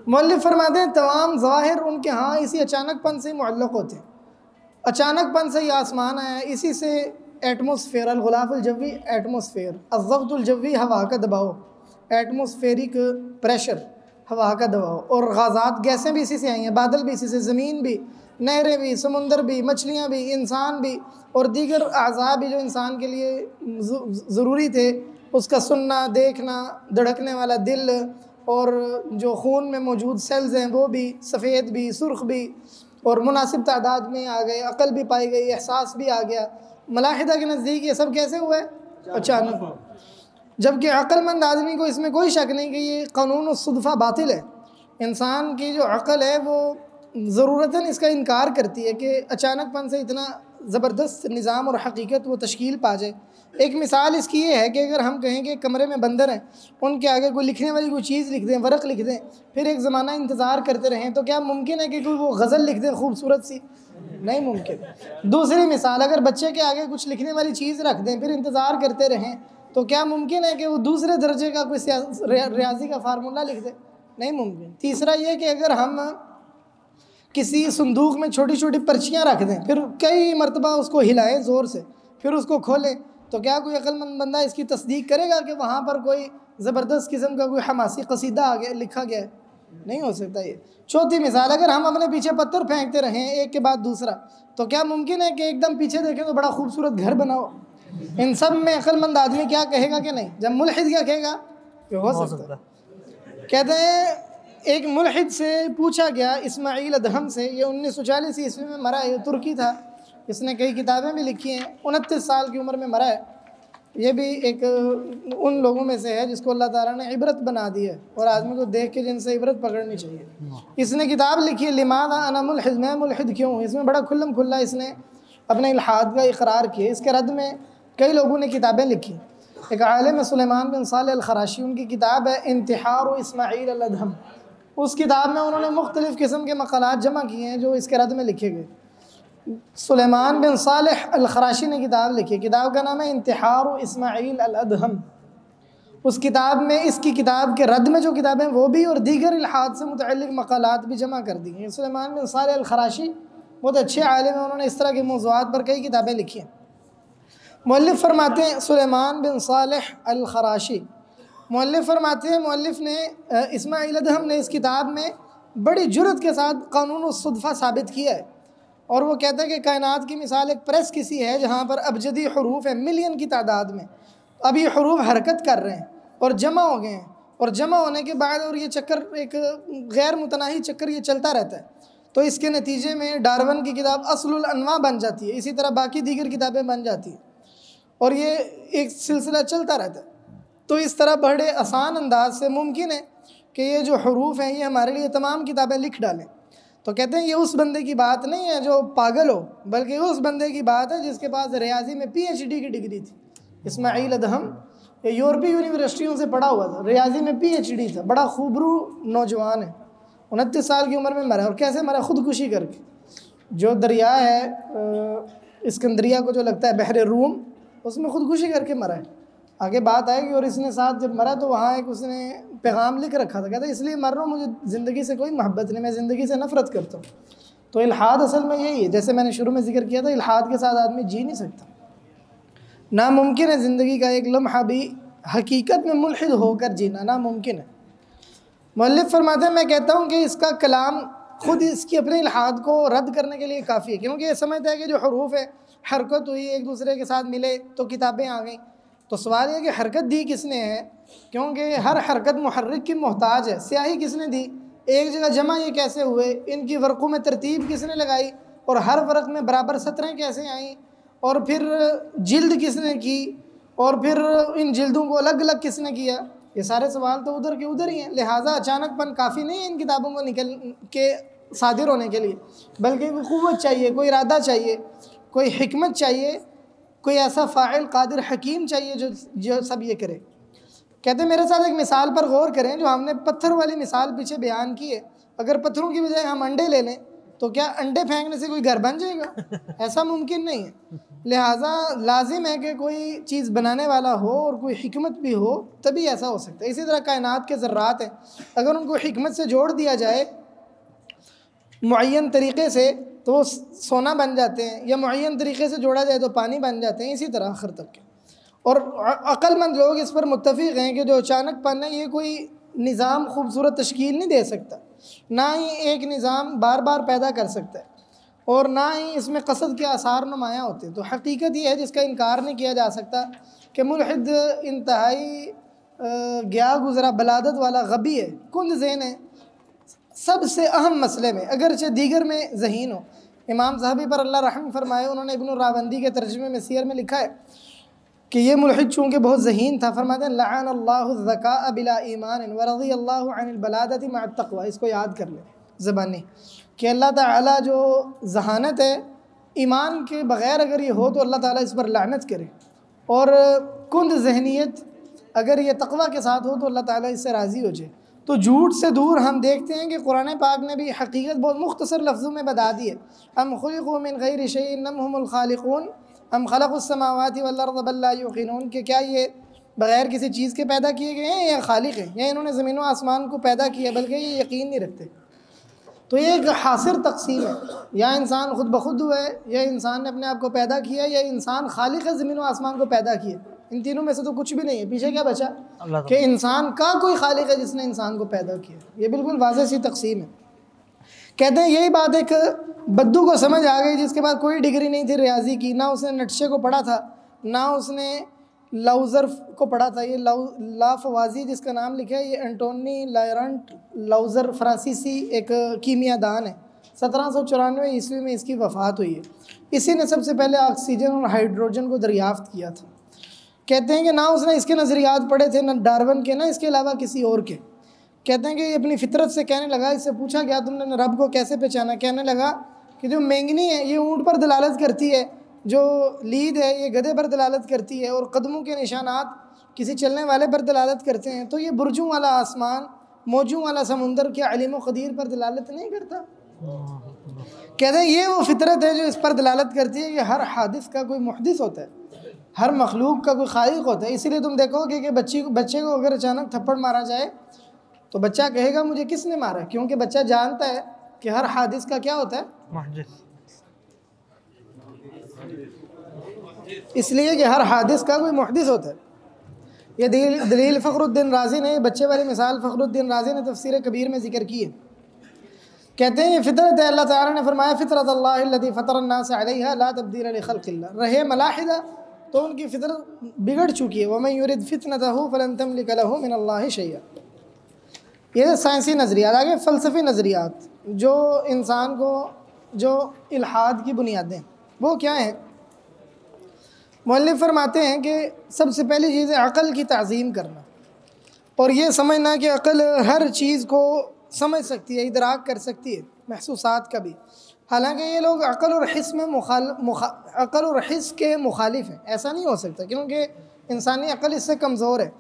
मुअल्लिफ़ फरमाते हैं तमाम ज़वाहिर उनके यहाँ इसी अचानकपन से मुअल्लक़ होते हैं। अचानकपन से ये आसमान आया, इसी से एटमॉस्फेयर, अल-ग़िलाफ़ुल जवी एटमॉस्फेयर, अज़्ज़ग़्तुल जवी हवा का दबाव, एटमॉस्फेरिक प्रेशर हवा का दबाव, और गाज़ात गैसें भी इसी से आई हैं, बादल भी इसी से, ज़मीन भी, नहरें भी, समुंदर भी, मछलियाँ भी, इंसान भी और दीगर अज़ा भी जो इंसान के लिए ज़रूरी थे, उसका सुनना, देखना, धड़कने वाला दिल और जो खून में मौजूद सेल्स हैं वो भी, सफ़ेद भी, सुर्ख भी और मुनासिब तादाद में आ गए, अक़ल भी पाई गई, एहसास भी आ गया। मलाहिदा के नज़दीक ये सब कैसे हुआ है? अचानक। जबकि अक्लमंद आदमी को इसमें कोई शक नहीं कि ये कानून सुदफ़ा बातिल है। इंसान की जो अक़ल है वो ज़रूरतन इसका इनकार करती है कि अचानकपन से इतना ज़बरदस्त निज़ाम और हकीकत वो तश्कील पा जाए। एक मिसाल इसकी ये है कि अगर हम कहें कि कमरे में बंदर हैं, उनके आगे कोई लिखने वाली कोई चीज़ लिख दें, वरक़ लिख दें, फिर एक ज़माना इंतज़ार करते रहें, तो क्या मुमकिन है कि कोई वो गज़ल लिख दें खूबसूरत सी? नहीं मुमकिन। दूसरी मिसाल, अगर बच्चे के आगे कुछ लिखने वाली चीज़ रख दें, फिर इंतज़ार करते रहें, तो क्या मुमकिन है कि वो दूसरे दर्जे का कोई रियाजी का फार्मूला लिख दे? नहीं मुमकिन। तीसरा ये कि अगर हम किसी संदूक में छोटी छोटी पर्चियाँ रख दें, फिर कई मरतबा उसको हिलाएं ज़ोर से, फिर उसको खोलें, तो क्या कोई अक्लमंद बंदा इसकी तस्दीक करेगा कि वहाँ पर कोई ज़बरदस्त किस्म का कोई हमासी कसीदा आ गया, लिखा गया है? नहीं हो सकता ये। चौथी मिसाल, अगर हम अपने पीछे पत्थर फेंकते रहें एक के बाद दूसरा, तो क्या मुमकिन है कि एकदम पीछे देखें तो बड़ा खूबसूरत घर बना हो? इन सब में अक्लमंद आदमी क्या कहेगा कि नहीं? जब मुल्हिद क्या कहेगा कि हो सकता है। कहते हैं एक मुल्हिद से पूछा गया, इस्माइल अदहम से, ये 1940 ईस्वी में मरा है, ये तुर्की था, इसने कई किताबें भी लिखी हैं, 29 साल की उम्र में मरा है। ये भी एक उन लोगों में से है जिसको अल्लाह ताला ने इबरत बना दी है और आदमी को देख के जिनसे इबरत पकड़नी चाहिए। इसने किताब लिखी है लिमाज़ा अना मुल्हिद, मैं मुल्हिद क्यों हूँ। इसमें बड़ा खुल्लम खुल्ला इसने अपने इल्हाद का इकरार किया। इसके रद्द में कई लोगों ने किताबें लिखी। एक आलिम सुलेमान बिन सालेह अल खराशी, उनकी किताब है इंतिहार इस्माइल अल अदहम। उस किताब में उन्होंने मुख्तलिफ़ किस्म के मक़ालात जमा किए हैं जो इसके रद्द में लिखे गए। सुलेमान बिन सालेह अल खराशी ने किताब लिखी, किताब का नाम है इंतिहार इस्माइल अल अदहम। उस किताब में, इसकी किताब के रद्द में जो किताबें वो भी और दीगर इल्हाद से मुतअल्लिक़ मक़ालात भी जमा कर दी हैं। सुलेमान बिन सालेह अल खराशी बहुत अच्छे आलिम हैं, उन्होंने इस तरह के मौज़ूआत पर कई किताबें लिखी हैं। मुअल्लिफ़ फरमाते हैं, सुलेमान बिन सालेह अल खराशी मुअल्लिफ़ फरमाते हैं, मुअल्लिफ़ ने इस्माइल अदहम ने इस किताब में बड़ी जुर्रत के साथ कानून सुदफ़ा साबित किया है। और वो कहता है कि कायनात की मिसाल एक प्रेस किसी है जहाँ पर अबजदी हरूफ है मिलियन की तादाद में। अब ये हरूफ हरकत कर रहे हैं और जमा हो गए हैं, और जमा होने के बाद और ये चक्कर एक गैर मुतनाही चक्कर ये चलता रहता है। तो इसके नतीजे में डार्विन की किताब असलुल अनवा बन जाती है, इसी तरह बाकी दीगर किताबें बन जाती हैं और ये एक सिलसिला चलता रहता है। तो इस तरह बड़े आसान अंदाज से मुमकिन है कि ये जो हरूफ हैं ये हमारे लिए तमाम किताबें लिख डालें। तो कहते हैं ये उस बंदे की बात नहीं है जो पागल हो, बल्कि उस बंदे की बात है जिसके पास रियाजी में PhD की डिग्री थी। इस्माइल अदहम ये यूरोपीय यूनिवर्सिटियों से पढ़ा हुआ था, रियाजी में PhD था, बड़ा खूबरू नौजवान है, 29 साल की उम्र में मरा। और कैसे मरा? ख़ुदकुशी करके। जो दरिया है इस्कंदरिया को जो लगता है बहर रूम, उसमें ख़ुदकुशी करके मरा है। आगे बात आएगी। और इसने साथ जब मरा तो वहाँ एक उसने पैगाम लिख रखा था, कहता इसलिए मर रहा हूँ, मुझे ज़िंदगी से कोई मोहब्बत नहीं, मैं ज़िंदगी से नफ़रत करता हूँ। तो इल्हाद असल में यही है, जैसे मैंने शुरू में जिक्र किया था, इल्हाद के साथ आदमी जी नहीं सकता। नामुमकिन है ज़िंदगी का एक लम्हा भी हकीकत में मुल्हिद होकर जीना, नामुमकिन है। मुअल्लिफ़ फरमाते हैं, मैं कहता हूँ कि इसका कलाम ख़ुद इसकी अपने इल्हाद को रद्द करने के लिए काफ़ी है, क्योंकि ये समझता है कि जो हरूफ है हरकत हुई, एक दूसरे के साथ मिले तो किताबें आ गई। तो सवाल यह कि हरकत दी किसने है, क्योंकि हर हरकत मुहर्रिक की मोहताज है। स्याही किसने दी, एक जगह जमा ये कैसे हुए, इनकी वर्क़ों में तरतीब किसने लगाई, और हर वर्क़ में बराबर सतरें कैसे आईं, और फिर जिल्द किसने की, और फिर इन जिल्दों को अलग अलग किसने किया। ये सारे सवाल तो उधर के उधर ही हैं। लिहाजा अचानकपन काफ़ी नहीं है इन किताबों को निकल के सादिर होने के लिए, बल्कि कोई क़ुव्वत चाहिए, कोई इरादा चाहिए, कोई हिकमत चाहिए, कोई ऐसा फ़ाइल कादिर हकीम चाहिए जो सब ये करे। कहते हैं मेरे साथ एक मिसाल पर गौर करें, जो हमने पत्थर वाली मिसाल पीछे बयान की है। अगर पत्थरों की बजाय हम अंडे ले लें तो क्या अंडे फेंकने से कोई घर बन जाएगा? ऐसा मुमकिन नहीं है। लिहाजा लाजिम है कि कोई चीज़ बनाने वाला हो और कोई हिकमत भी हो, तभी ऐसा हो सकता है। इसी तरह कायनात के ज़र्रात हैं, अगर उनको हिकमत से जोड़ दिया जाए मुअय्यन तरीक़े से तो वो सोना बन जाते हैं, या मुअय्यन तरीक़े से जोड़ा जाए तो पानी बन जाते हैं। इसी तरह आखिर तक के और अक्लमंद लोग इस पर मुत्तफ़िक़ हैं कि जो अचानकपन है ये कोई निज़ाम खूबसूरत तश्कील नहीं दे सकता, ना ही एक निज़ाम बार बार पैदा कर सकता है। और ना ही इसमें कसद के आसार नुमायाँ होते। तो हकीकत ये है जिसका इनकार नहीं किया जा सकता कि मुल्हिद इंतहाई गया गुज़रा बलादत वाला गबी है, कुंद ज़हन है सबसे अहम मसले में, अगरचे दीगर में ज़हीन हो। इमाम ज़हबी पर अल्लाह रहम फरमाए, उन्होंने इब्न रावंदी के तर्जुमे में सियर में लिखा है कि ये मुल्हिद चूँकि बहुत ज़हीन था, फरमाते हैं लअन अल्लाहु ज़काअ बिला ईमान व रज़ी अल्लाहु अनिल बलादति मअ तक़वा। इसको याद कर ले ज़बानी कि अल्लाह ताला जो जहानत है ईमान के बग़ैर अगर ये हो तो अल्लाह ताला इस पर लानत करे, और कुंद जहनीत अगर ये तक़वा के साथ हो तो अल्लाह ताला इससे राज़ी हो जाए। तो झूठ से दूर हम देखते हैं कि कुरान पाक ने भी हकीकत बहुत मुख्तसर लफ्ज़ों में बता दी है। अम खुलिक़ू मिन गैरि शैइन अम हुमुल खालिक़ून अम खलक़ुस समावाति वल अर्ज़ बल ला युक़िनून, कि क्या ये बग़ैर किसी चीज़ के पैदा किए गए हैं या खालिक़ हैं, या इन्होंने ज़मीन व आसमान को पैदा किया, बल्कि ये यकीन नहीं रखते। तो ये एक हासिर तक़सीम है, या इंसान ख़ुद ब खुद हुआ है, या इंसान ने अपने आप को पैदा किया, या इंसान खालिक़ है ज़मीन व आसमान को पैदा किया। इन तीनों में से तो कुछ भी नहीं है। पीछे क्या बचा कि इंसान का कोई खालिक़ है जिसने इंसान को पैदा किया। ये बिल्कुल वाज़ेह सी तक़सीम है। कहते हैं यही बात एक बद्दू को समझ आ गई जिसके पास कोई डिग्री नहीं थी रियाजी की, ना उसने नटशे को पढ़ा था, ना उसने लाउज़र्फ को पढ़ा था। ये लाफवाजी जिसका नाम लिखा है, ये एंटोनी लायरंट लाउज़र फ्रांसीसी एक कीमियादान है। 1794 ईस्वी में इसकी वफ़ात हुई है। इसी ने सबसे पहले ऑक्सीजन और हाइड्रोजन को दरियाफ़्त किया था। कहते हैं कि ना उसने इसके नज़रियात पढ़े थे, ना डार्विन के, ना इसके अलावा किसी और के। कहते हैं कि ये अपनी फितरत से कहने लगा, इससे पूछा गया तुमने रब को कैसे पहचाना, कहने लगा कि जो मेंगनी है ये ऊँट पर दलालत करती है, जो लीद है ये गधे पर दलालत करती है, और कदमों के निशानात किसी चलने वाले पर दलालत करते हैं, तो ये बुर्जों वाला आसमान, मौजों वाला समुंदर क्या अलीम व क़दीर पर दलालत नहीं करता। कहते हैं ये वो फितरत है जो इस पर दलालत करती है कि हर हादिस का कोई मुहदिस होता है, हर मखलूक का कोई खालिक होता है। इसीलिए तुम देखोगे कि बच्चे को अगर अचानक थप्पड़ मारा जाए तो बच्चा कहेगा मुझे किसने मारा, क्योंकि बच्चा जानता है कि हर हादिस का क्या होता है, मुहदिस। इसलिए कि हर हादिस का कोई मुहदिस होता है। ये दलील फ़खरुद्दीन राज़ी ने, बच्चे वाली मिसाल फ़खरुद्दीन राज़ी ने तफ़सीर कबीर में ज़िक्र की है। कहते हैं ये फितरत है। अल्लाह ताला ने फरमाया फ़ितरत अल्लाह अल्लती फ़तरन्नास अलैहा ला तब्दील लिख़ल्क़िल्लाह। रहे मलाहिदा तो उनकी फितरत बिगड़ चुकी है। वमन युरिद फितनतहु फलन तमलिक लहु मिनल्लाहि शैअ। ये साइंसी नज़रियात। आगे फ़लसफ़ी नज़रियात जो इंसान को, जो इल्हाद की बुनियादें वो क्या हैं। मुअल्लिफ़ फरमाते हैं कि सबसे पहली चीज़ है अक़ल की ताज़ीम करना, और ये समझना कि अक़ल हर चीज़ को समझ सकती है, इदराक कर सकती है, महसूसात का भी। हालांकि ये लोग अक़ल और हिस्स में अक़ल और हिस्स के मुखालिफ हैं। ऐसा नहीं हो सकता क्योंकि इंसानी अक़ल इससे कमज़ोर है।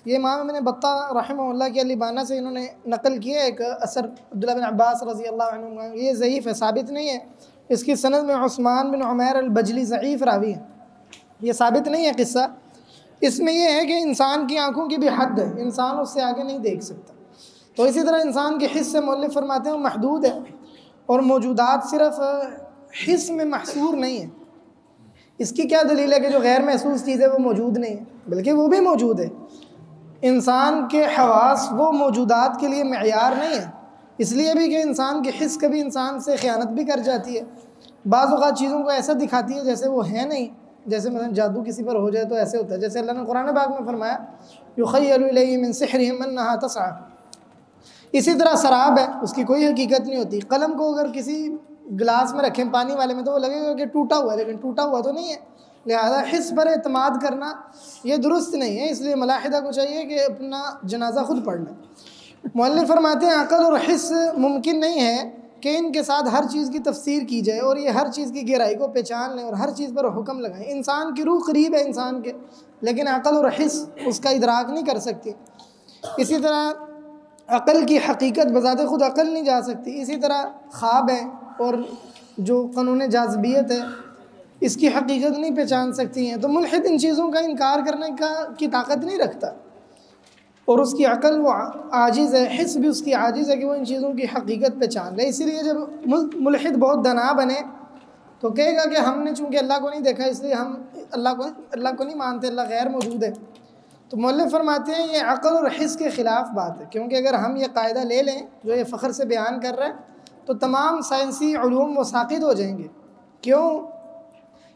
ये इमाम इब्न बत्ता रहमहुल्लाह की अल-इबाना से इन्होंने नकल किया एक असर अब्दुल्लाह बिन अब्बास रज़ी अल्लाह अन्हुमा। ये ज़ईफ़ है, साबित नहीं है। इसकी सनद में उस्मान बिन उमैर अल-बजली ज़ईफ़ रावी है, ये साबित नहीं है किस्सा। इसमें यह है कि इंसान की आँखों की भी हद है, इंसान उससे आगे नहीं देख सकता। तो इसी तरह इंसान के हिस्से मुअल्लिफ़ फरमाते हैं महदूद है, और मौजूदात सिर्फ़ हिस्स में महसूर नहीं है। इसकी क्या दलील है कि जो गैर महसूस चीज़ है वो मौजूद नहीं है, बल्कि वो भी मौजूद है। इंसान के हवास वो मौजूदात के लिए मेयार नहीं है, इसलिए भी कि इंसान के हिस्स कभी इंसान से ख़यानत भी कर जाती है। बाज़ औक़ात चीज़ों को ऐसा दिखाती है जैसे वो है नहीं। जैसे मतलब जादू किसी पर हो जाए तो ऐसे होता है, जैसे अल्लाह ने कुरान पाक में फरमाया युख़य्यलु इलैहि मिन सिहरिहिम अन्नहा तसअ। इसी तरह शराब है, उसकी कोई हकीकत नहीं होती। कलम को अगर किसी गिलास में रखें पानी वाले में तो वो लगेगा कि टूटा हुआ है, लेकिन टूटा हुआ तो नहीं है। लिहाजा हिस्स पर एतमाद करना ये दुरुस्त नहीं है। इसलिए मलाहिदा को चाहिए कि अपना जनाजा खुद पढ़ लें। मुअल्लिफ़ फरमाते हैं अक़ल और हिस्स मुमकिन नहीं है कि इनके साथ हर चीज़ की तफसीर की जाए और ये हर चीज़ की गहराई को पहचान लें और हर चीज़ पर हुक्म लगाएं। इंसान की रूह करीब है इंसान के, लेकिन अक़ल और हिस्स उसका इदराक नहीं कर सकती। इसी तरह अक़ल की हकीकत बज़ाते ख़ुद अक़ल नहीं जा सकती। इसी तरह ख्वाब है और जो क़ानून जाज़बियत है इसकी हकीकत नहीं पहचान सकती हैं। तो मुल्हिद इन चीज़ों का इनकार करने की ताकत नहीं रखता, और उसकी अक़ल वो आजिज़ है, हिस्स भी उसकी आजिज़ है कि वो इन चीज़ों की हकीकत पहचान ले। इसीलिए जब मुल्हिद बहुत दना बने तो कहेगा कि हमने चूँकि अल्लाह को नहीं देखा इसलिए हम अल्लाह को नहीं मानते, अल्लाह गैर मौजूद है। तो मुअल्लिफ़ फरमाते हैं ये अक़ल और हिस्स के ख़िलाफ़ बात है, क्योंकि अगर हम ये कायदा ले लें जो ये फ़ख्र से बयान कर रहा है तो तमाम साइंसी उलूम वो साक़िद हो जाएंगे। क्यों?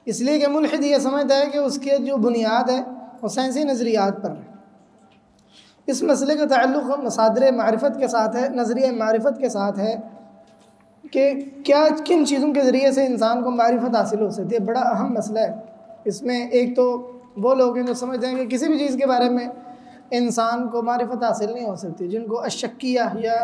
इसलिए कि मुल्हिद ये समझता है कि उसकी जो बुनियाद है वो साइंसी नज़रियात पर है। इस मसले का ताल्लुक़ मसादिर मारिफत के साथ है, नज़रिया मारिफत के साथ है कि क्या किन चीज़ों के ज़रिए से इंसान को मारिफत हासिल हो सकती है। बड़ा अहम मसला है। इसमें एक तो वो लोग हैं जो समझते हैं कि किसी भी चीज़ के बारे में इंसान को मारिफत हासिल नहीं हो सकती, जिनको अशक्किया या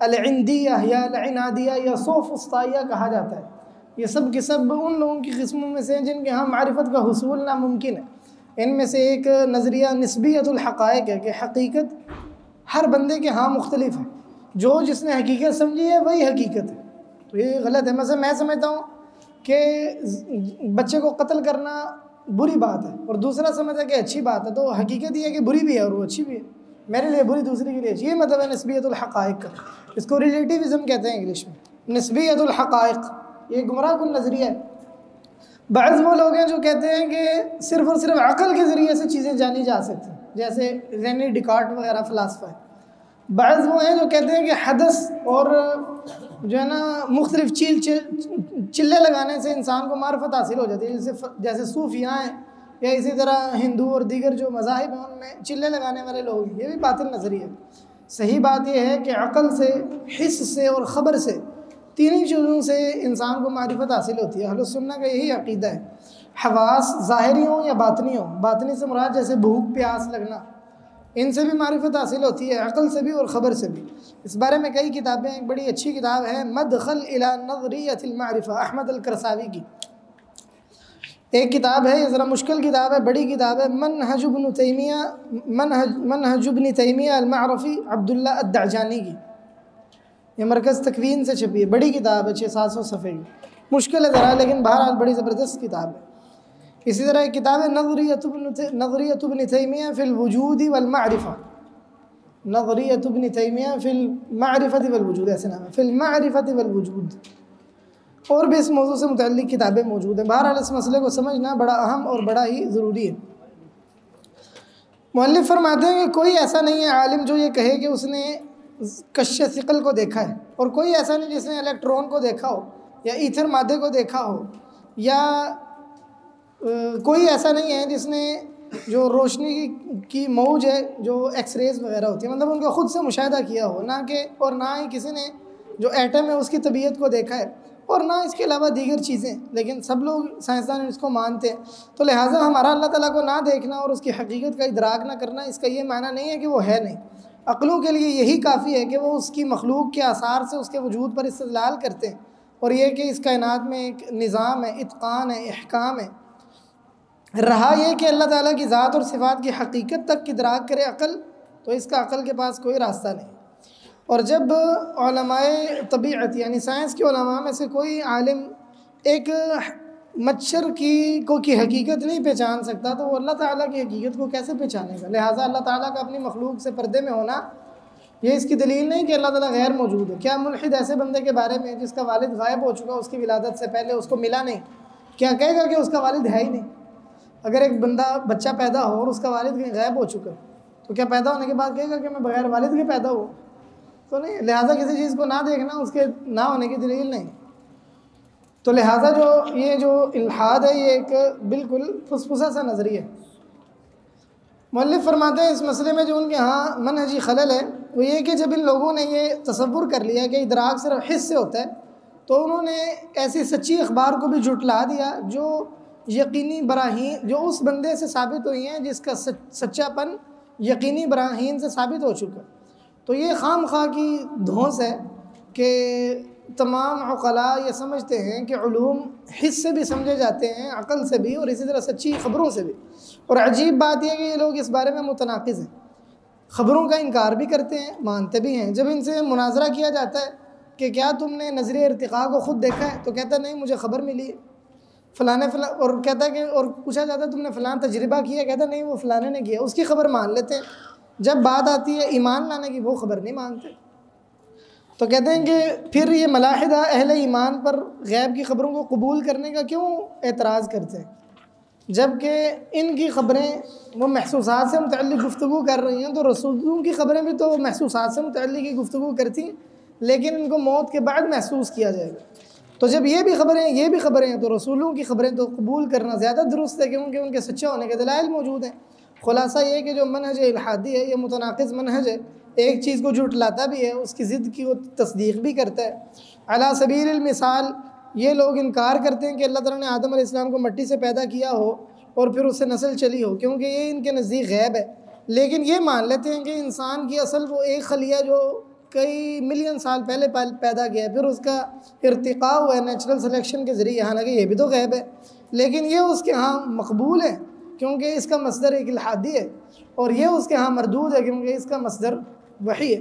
अल-इंदिया या अल-इनादिया या सोफ़ुस्ताइया कहा जाता है। ये सब के सब उन लोगों की किस्मों में से हैं जिनके यहाँ मारिफत का हुसूल नामुमकिन है। इनमें से एक नज़रिया निस्बियतुल हक़ाइक़ है कि हकीकत हर बंदे के यहाँ मुख्तलिफ है, जो जिसने हकीकत समझी है वही हकीकत है। तो ये गलत है। मतलब मैं समझता हूँ कि बच्चे को कत्ल करना बुरी बात है और दूसरा समझता है कि अच्छी बात है, तो हकीकत ये है कि बुरी भी है और वो अच्छी भी है। मेरे लिए बुरी, दूसरे के लिए अच्छी। ये मतलब है निस्बियतुल हक़ाइक़ का। इसको रिलेटिविज़म कहते हैं इंग्लिश में, निस्बियतुल हक़ाइक़। ये गुमराह कुन नज़रिया है। बाज़ वो लोग हैं जो कहते हैं कि सिर्फ़ और सिर्फ अक़ल के ज़रिए से चीज़ें जानी जा सकती हैं, जैसे रेने डिकार्ट वगैरह फ़िलासफ़ा है। बाज़ वो हैं जो कहते हैं कि हदस और जो है ना मुख्तलिफ़ चिल्ले लगाने से इंसान को मारिफत हासिल हो जाती है। जैसे सूफ़ियाँ हैं या इसी तरह हिंदू और दीगर जो मज़ाहिब हैं उनमें चिल्ले लगाने वाले लोग हैं। ये भी बातिल नज़रिया है। सही बात यह है कि अक़ल से, हिस्स से और ख़बर से, तीन ही चीज़ों से इंसान को मारिफत हासिल होती है। अहले सुन्नत का यही अक़ीदा है। हवास ज़ाहिरी हों या बातनी हों, बातनी से मुराद जैसे भूख प्यास लगना, इनसे भी मारिफत हासिल होती है, अक़ल से भी और ख़बर से भी। इस बारे में कई किताबें, एक बड़ी अच्छी किताब है मदख़ल इला नज़रियतिल मारिफ़ा, अहमद अल-करसावी की एक किताब है। ये ज़रा मुश्किल किताब है, बड़ी किताब है। मनहज इब्न तैमिया अल-मारफ़ी अब्दुल्ला अद-दअजानी की, ये मरकज़ तकवीन से छपी है। बड़ी किताब है, 600-700 सफ़े की। मुश्किल है ज़रा, लेकिन बहरहाल बड़ी ज़बरदस्त किताब है। इसी तरह एक किताब है नज़रियत इब्न तैमिया फ़िल वुजूद वल मारिफ़ा, नज़रियत इब्न तैमिया फ़िल मारिफ़त वल वुजूद, ऐसे नाम है, फ़िल मारिफ़त वल वुजूद। और भी इस मौजू से मुतल्लिक़ किताबें मौजूद हैं। बहरहाल इस मसले को समझना बड़ा अहम और बड़ा ही ज़रूरी है। मुअल्लिफ़ फरमाते हैं कि कोई ऐसा नहीं है आलिम जो ये कहे कि उसने कश्श सिक़ल को देखा है, और कोई ऐसा नहीं जिसने इलेक्ट्रॉन को देखा हो या ईथर मादे को देखा हो, या कोई ऐसा नहीं है जिसने जो रोशनी की मौज है, जो एक्सरेज वगैरह होती है, मतलब उनका ख़ुद से मुशाहिदा किया हो, ना कि और ना ही किसी ने जो एटम है उसकी तबीयत को देखा है, और ना इसके अलावा दीगर चीज़ें। लेकिन सब लोग साइंसदान इसको मानते हैं। तो लिहाजा हमारा अल्लाह ताला को ना देखना और उसकी हकीकत का इदराक ना करना, इसका ये माना नहीं है कि वो है नहीं। अक़लों के लिए यही काफ़ी है कि वो उसकी मखलूक के आसार से उसके वजूद पर इस्तिदलाल करते हैं, और ये कि इस कायनात में एक निज़ाम है, इत्क़ान है, इहकाम है। रहा यह कि अल्लाह ताला की ज़ात और सिफ़ात की हकीकत तक इदराक करे अक़ल, तो इसका अक़ल के पास कोई रास्ता नहीं। और जब उलमाए तबीअत यानी साइंस के उलमा में से कोई आलिम एक मच्छर की हकीकत नहीं पहचान सकता, तो वो अल्लाह ताला की हकीकत को कैसे पहचानेगा। लिहाजा अल्लाह ताला का अपनी मखलूक से पर्दे में होना ये इसकी दलील नहीं कि अल्लाह ताला गैर मौजूद है। क्या मुल्हिद ऐसे बंदे के बारे में जिसका वालिद गायब हो चुका, उसकी विलादत से पहले उसको मिला नहीं, क्या कहेगा कि उसका वालिद है ही नहीं? अगर एक बच्चा पैदा हो और उसका वालिद कहीं गायब हो चुका, तो क्या पैदा होने के बाद कहेगा कि मैं बगैर वालिद के पैदा हुआ? तो नहीं। लिहाजा किसी चीज़ को ना देखना उसके ना होने की दलील नहीं। तो लिहाजा जो इल्हाद है, ये एक बिल्कुल फुसफुसा सा नज़रिया है। मुअल्लिफ़ फरमाते हैं इस मसले में जो उनके यहाँ मनहजी खलल है वो ये कि जब इन लोगों ने ये तसव्वुर कर लिया कि इदराक सिर्फ हिस्स से होता है, तो उन्होंने ऐसी सच्ची अखबार को भी जुटला दिया जो यकीनी बराहीन, जो उस बंदे से साबित हुई हैं जिसका सच्चापन यकीनी बराहीन से साबित हो चुका। तो ये खाम खा की धौंस है कि तमाम उक़ला ये समझते हैं कि उलूम हिस्स से भी समझे जाते हैं, अक़ल से भी, और इसी तरह सच्ची ख़बरों से भी। और अजीब बात यह कि ये लोग इस बारे में मुतनाक़िज़ हैं, ख़बरों का इनकार भी करते हैं, मानते भी हैं। जब इनसे मुनाज़रा किया जाता है कि क्या तुमने नज़र इर्तिक़ा को ख़ुद देखा है, तो कहता नहीं, मुझे ख़बर मिली है फ़लाने और कहता है कि, और पूछा जाता है तुमने फ़लान तजर्बा किया, कहता नहीं वो फ़लाने ने किया, उसकी ख़बर मान लेते हैं। जब बात आती है ईमान लाने की, वो ख़बर नहीं मानते। तो कहते हैं कि फिर ये मलाहिदा अहले ईमान पर गैब की ख़बरों को कबूल करने का क्यों एतराज़ करते हैं, जबकि इनकी ख़बरें वो महसूसात से मुतअल्लिक़ गुफ्तगू कर रही हैं। तो रसूलों की ख़बरें भी तो महसूसात से मुतअल्लिक़ ही गुफ्तगू करती हैं, लेकिन इनको मौत के बाद महसूस किया जाएगा। तो जब ये भी ख़बरें हैं तो रसूलों की ख़बरें तो कबूल करना ज़्यादा दुरुस्त है, क्योंकि उनके सच्चे होने के दलाइल मौजूद हैं। ख़ुलासा ये कि जो मनहज इल्हादी है ये मुतनाक़िज़ मनहज है, एक चीज़ को झुटलाता भी है, उसकी ज़िद की वो तस्दीक़ भी करता है। अला सबील मिसाल ये लोग इनकार करते हैं कि अल्लाह ताला ने आदम अलैहिस्सलाम को मिट्टी से पैदा किया हो और फिर उससे नस्ल चली हो, क्योंकि ये इनके नज़दीक गैब है। लेकिन ये मान लेते हैं कि इंसान की असल वो एक खलिया जो कई मिलियन साल पहले पैदा किया है, फिर उसका इर्तिक़ा हुआ है नेचुरल सिलेक्शन के ज़रिए, हालांकि ये भी तो गैब है। लेकिन ये उसके यहाँ मकबूल है क्योंकि इसका मसदर एक इल्हादी है, और ये उसके यहाँ मरदूद है क्योंकि इसका मसदर वही है।